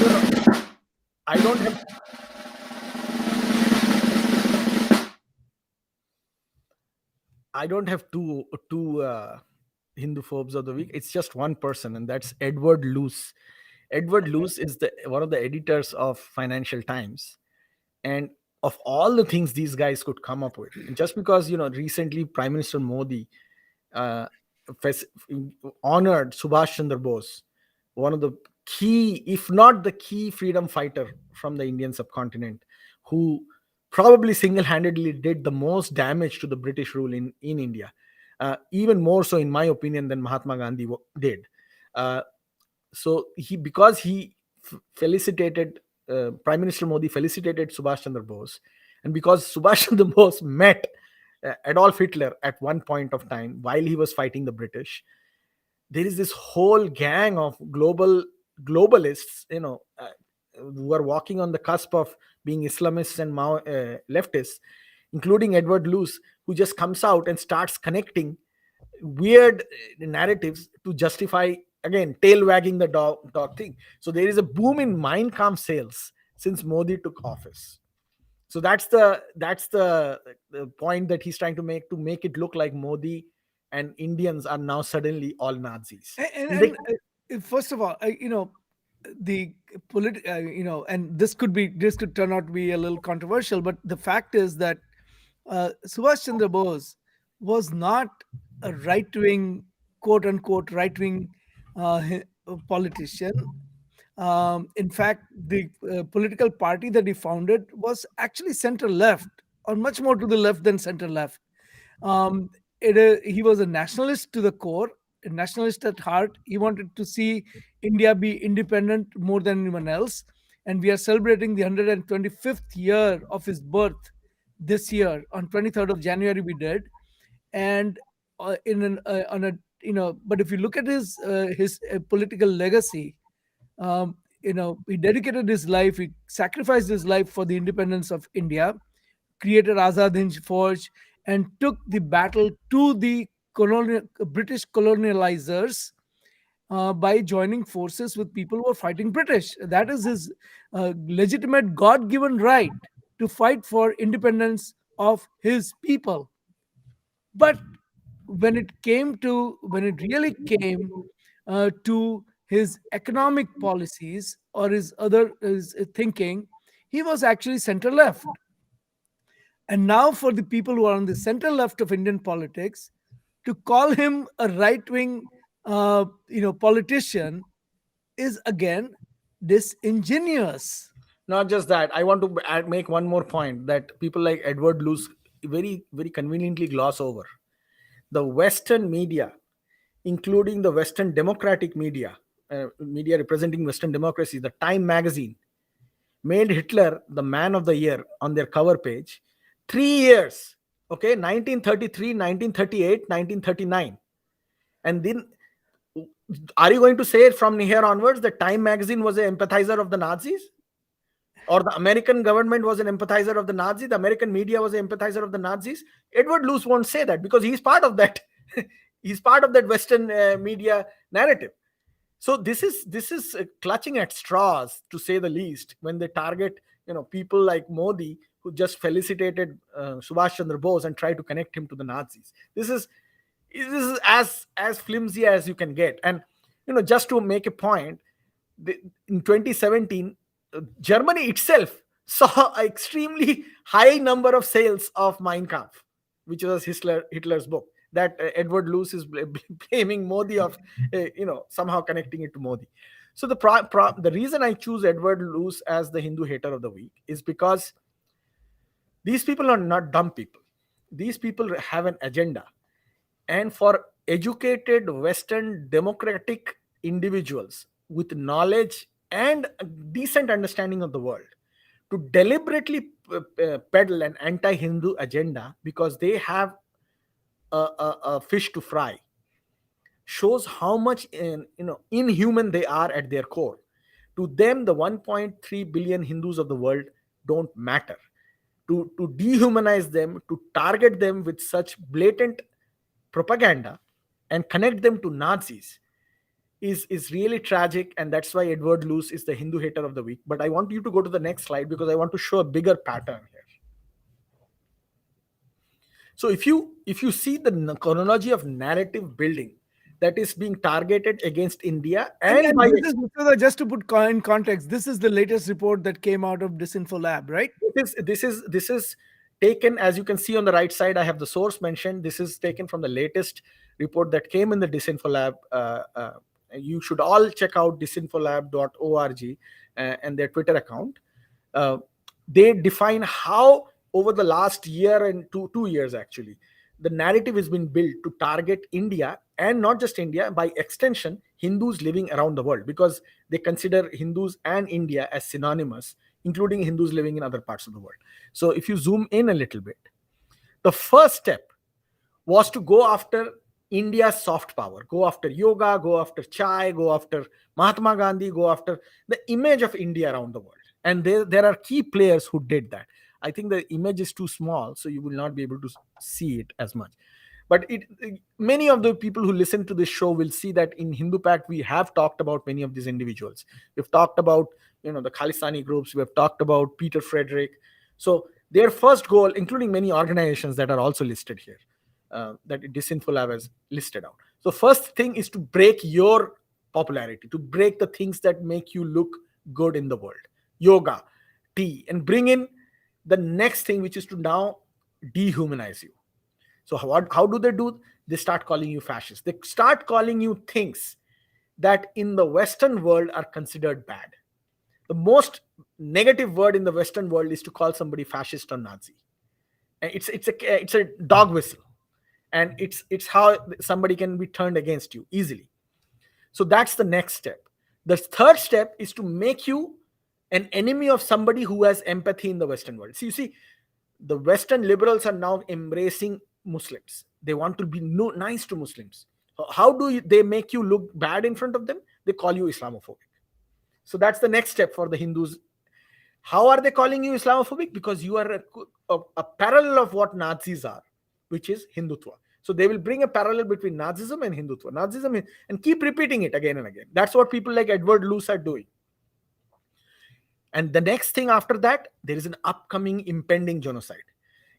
You know, I don't have two Hindu phobes of the week. It's just one person, and that's Edward Luce. Edward Luce is the one of the editors of Financial Times, and of all the things these guys could come up with, and just because recently Prime Minister Modi uh, fes- honored Subhash Chandra Bose, one of the key, if not the key, freedom fighter from the Indian subcontinent, who probably single-handedly did the most damage to the British rule in India, even more so, in my opinion, than Mahatma Gandhi did. Uh, so because he felicitated Prime Minister Modi felicitated Subhash Chandra Bose, and because Subhash Chandra Bose met Adolf Hitler at one point of time while he was fighting the British, there is this whole gang of globalists, who are walking on the cusp of being Islamists and leftists, including Edward Luce, who just comes out and starts connecting weird narratives to justify, again, tail wagging the dog thing. So there is a boom in Mein Kampf sales since Modi took office. So that's the point that he's trying to make it look like Modi and Indians are now suddenly all Nazis. And, And they, and first of all, the and this could turn out to be a little controversial, but the fact is that Subhash Chandra Bose was not a right wing, quote unquote, right wing politician. In fact, the political party that he founded was actually center left, or much more to the left than center left. Um, he was a nationalist to the core, a nationalist at heart. He wanted to see India be independent more than anyone else. And we are celebrating the 125th year of his birth this year. On 23rd of January, we did. And on a but if you look at his political legacy, he dedicated his life, he sacrificed his life for the independence of India, created Azad Hind Fauj, and took the battle to the British colonializers by joining forces with people who are fighting British. That is his legitimate God given right to fight for independence of his people. But when it really came to his economic policies or his thinking, he was actually center left. And now, for the people who are on the center left of Indian politics, to call him a right wing, politician is again disingenuous. not just that, I want to make one more point that people like Edward Luce very very conveniently gloss over. The Western media, including the Western democratic media representing Western democracy, the Time magazine, made Hitler the man of the year on their cover page. 3 years, okay, 1933, 1938, 1939. And then, are you going to say from here onwards that Time magazine was an empathizer of the Nazis? Or the American government was an empathizer of the Nazis, the American media was an empathizer of the Nazis? Edward Luce won't say that because he's part of that. He's part of that Western media narrative. So this is clutching at straws, to say the least, when they target people like Modi, who just felicitated Subhash Chandra Bose and try to connect him to the Nazis. This is as flimsy as you can get. And just to make a point, in 2017, Germany itself saw an extremely high number of sales of Mein Kampf, which was Hitler's book. That Edward Luce is blaming Modi of, somehow connecting it to Modi. So the reason I choose Edward Luce as the Hindu hater of the week is because these people are not dumb people. These people have an agenda. And for educated Western democratic individuals with knowledge and a decent understanding of the world to deliberately peddle an anti-Hindu agenda because they have a fish to fry shows how much inhuman they are at their core. To them, the 1.3 billion Hindus of the world don't matter. To dehumanize them, to target them with such blatant propaganda and connect them to Nazis is really tragic, and that's why Edward Luce is the Hindu hater of the week. But I want you to go to the next slide because I want to show a bigger pattern here. So if you see the chronology of narrative building that is being targeted against India, and by this is, just to put in context, this is the latest report that came out of Disinfo Lab, right? this is taken, as you can see on the right side, I have the source mentioned. This is taken from the latest report that came in the Disinfo Lab. You should all check out disinfolab.org and their Twitter account. They define how over the last year and 2 years actually, the narrative has been built to target India, and not just India, by extension Hindus living around the world, because they consider Hindus and India as synonymous, including Hindus living in other parts of the world. So if you zoom in a little bit, the first step was to go after India's soft power, go after yoga, go after chai, go after Mahatma Gandhi, go after the image of India around the world. And there are key players who did that. I think the image is too small, so you will not be able to see it as much. But many of the people who listen to this show will see that in Hindu Pact, we have talked about many of these individuals. We've talked about, the Khalistani groups. We have talked about Peter Frederick. So their first goal, including many organizations that are also listed here, that Disinfolab has listed out. So first thing is to break your popularity, to break the things that make you look good in the world. Yoga, tea, and bring in the next thing, which is to now dehumanize you. So how do they do? They start calling you fascist. They start calling you things that in the Western world are considered bad. The most negative word in the Western world is to call somebody fascist or Nazi. And it's a dog whistle, and it's how somebody can be turned against you easily. So that's the next step. The third step is to make you an enemy of somebody who has empathy in the Western world. So you see, the Western liberals are now embracing Muslims. They want to be nice to Muslims. How do they make you look bad in front of them? They call you Islamophobic. So that's the next step for the Hindus. How are they calling you Islamophobic? Because you are a parallel of what Nazis are, which is Hindutva. So they will bring a parallel between Nazism and Hindutva. Nazism and keep repeating it again and again. That's what people like Edward Luce are doing. And the next thing after that, there is an upcoming impending genocide.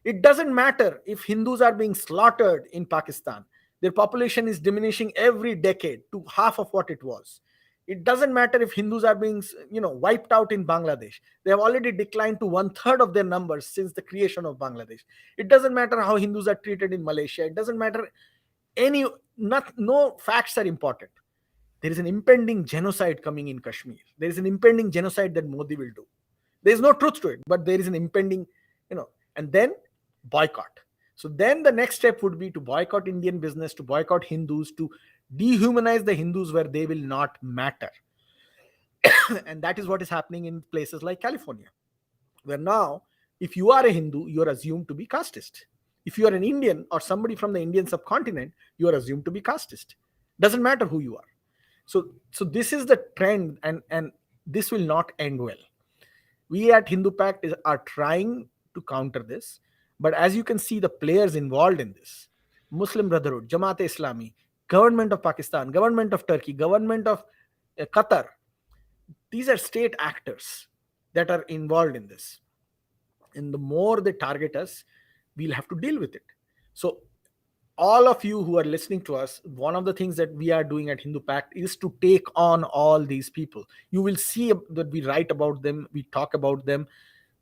It doesn't matter if Hindus are being slaughtered in Pakistan. Their population is diminishing every decade to half of what it was. It doesn't matter if Hindus are being, wiped out in Bangladesh. They have already declined to 1/3 of their numbers since the creation of Bangladesh. It doesn't matter how Hindus are treated in Malaysia. It doesn't matter. No facts are important. There is an impending genocide coming in Kashmir. There is an impending genocide that Modi will do. There is no truth to it, but there is an impending, and then boycott. So then the next step would be to boycott Indian business, to boycott Hindus, to dehumanize the Hindus where they will not matter. And that is what is happening in places like California, where now, if you are a Hindu, you are assumed to be casteist. If you are an Indian or somebody from the Indian subcontinent, you are assumed to be casteist. Doesn't matter who you are. So this is the trend, and this will not end well. We at Hindu Pact are trying to counter this, but as you can see, the players involved in this, Muslim Brotherhood, Jamaat-e-Islami, government of Pakistan, government of Turkey, government of Qatar, these are state actors that are involved in this. And the more they target us, we'll have to deal with it. So all of you who are listening to us, one of the things that we are doing at Hindu Pact is to take on all these people. You will see that we write about them, we talk about them,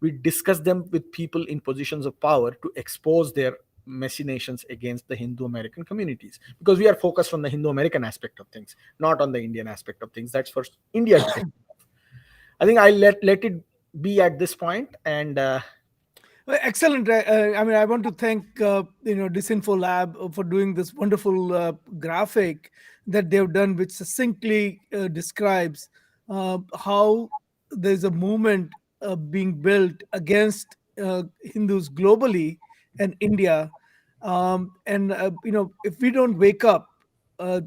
we discuss them with people in positions of power to expose their machinations against the Hindu American communities, because we are focused on the Hindu American aspect of things, not on the Indian aspect of things. That's for India to take. I think I'll let it be at this point, and Well, excellent. I mean, I want to thank Disinfo Lab for doing this wonderful graphic that they've done, which succinctly describes how there's a movement being built against Hindus globally and India. If we don't wake up uh,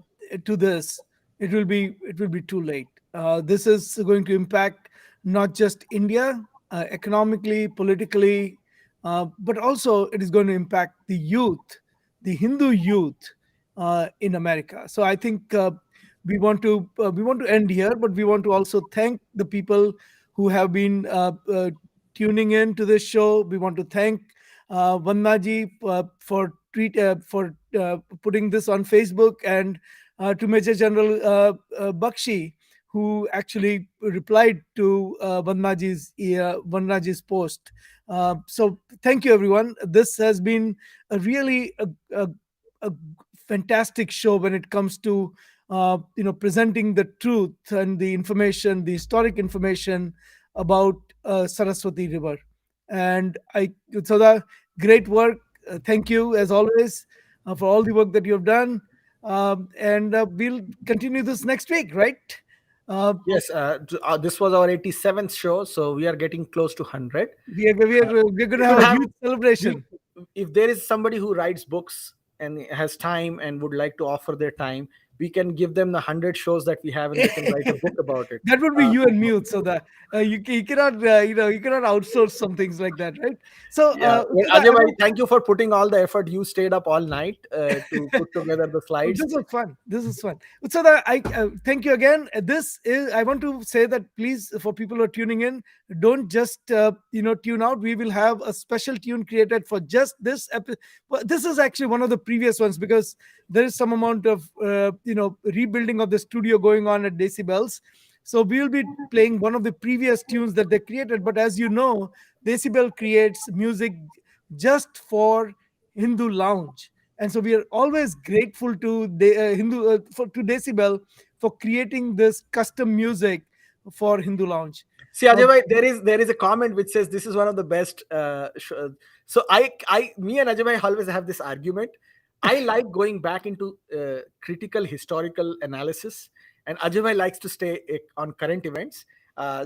to this, it will be too late. This is going to impact not just India economically, politically, but also it is going to impact the youth, the Hindu youth in America. So I think we want to end here, but we want to also thank the people who have been tuning in to this show. We want to thank Vannaji for putting this on Facebook, and to Major General Bakshi, who actually replied to Vannaji's post. So thank you, everyone. This has been a really a fantastic show when it comes to presenting the truth and the information, the historic information about Saraswati River. And so the great work. Thank you as always for all the work that you have done. And we'll continue this next week, right? Uh, yes, this was our 87th show, so we are getting close to 100. we're going We to have should a have huge celebration. if there is somebody who writes books and has time and would like to offer their time, we can give them the 100 shows that we have, and they can write a book about it. That would be uh, you and me, so that you cannot you cannot outsource some things like that, right? So yeah, well, Utada, Ajay bhai, thank you for putting all the effort. You stayed up all night to put together the oh, slides. this was fun. This is fun. So that I thank you again. This is I want to say that please, for people who are tuning in, don't just tune out. We will have a special tune created for just this episode. This is actually one of the previous ones, because there is some amount of rebuilding of the studio going on at Decibels. So we will be playing one of the previous tunes that they created. But as you know, Decibel creates music just for Hindu Lounge, and so we are always grateful to to Decibel for creating this custom music for Hindu Lounge. See, Uh, Ajay bhai, there is a comment which says this is one of the best. So me and Ajay bhai always have this argument. I like going back into critical historical analysis, and Ajay bhai likes to stay on current events.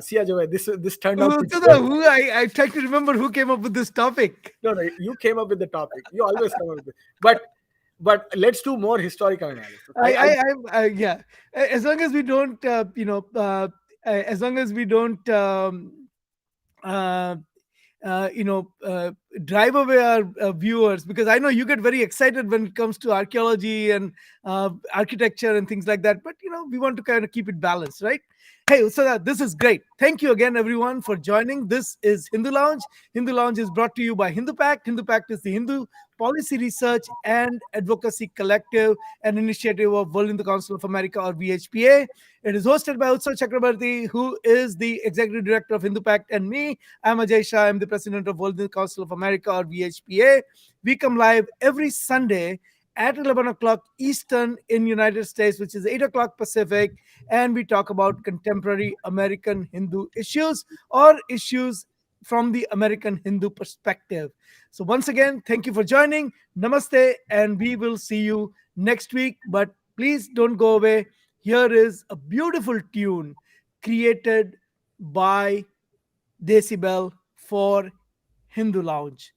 See, Ajay bhai, this turned out pretty well. who I try to remember who came up with this topic. No, no, you came up with the topic. You always come up with it. But let's do more historical analysis. Yeah. As long as we don't, as long as we don't, uh, uh, you know, uh, drive away our viewers, because I know you get very excited when it comes to archaeology and architecture and things like that. But we want to kind of keep it balanced, right? Hey, Usada, this is great. Thank you again, everyone, for joining. This is Hindu Lounge. Hindu Lounge is brought to you by Hindu Pact. Hindu Pact is the Hindu Policy Research and Advocacy Collective, an initiative of World Hindu Council of America, or VHPA. It is hosted by Utsav Chakrabarti, who is the Executive Director of Hindu Pact, and me. I'm Ajay Shah. I'm the President of World Hindu Council of America, or VHPA. We come live every Sunday at 11 o'clock Eastern in United States, which is 8 o'clock Pacific, and we talk about contemporary American Hindu issues, or issues from the American Hindu perspective. So once again, thank you for joining. Namaste, and we will see you next week. But please don't go away. Here is a beautiful tune created by Decibel for Hindu Lounge.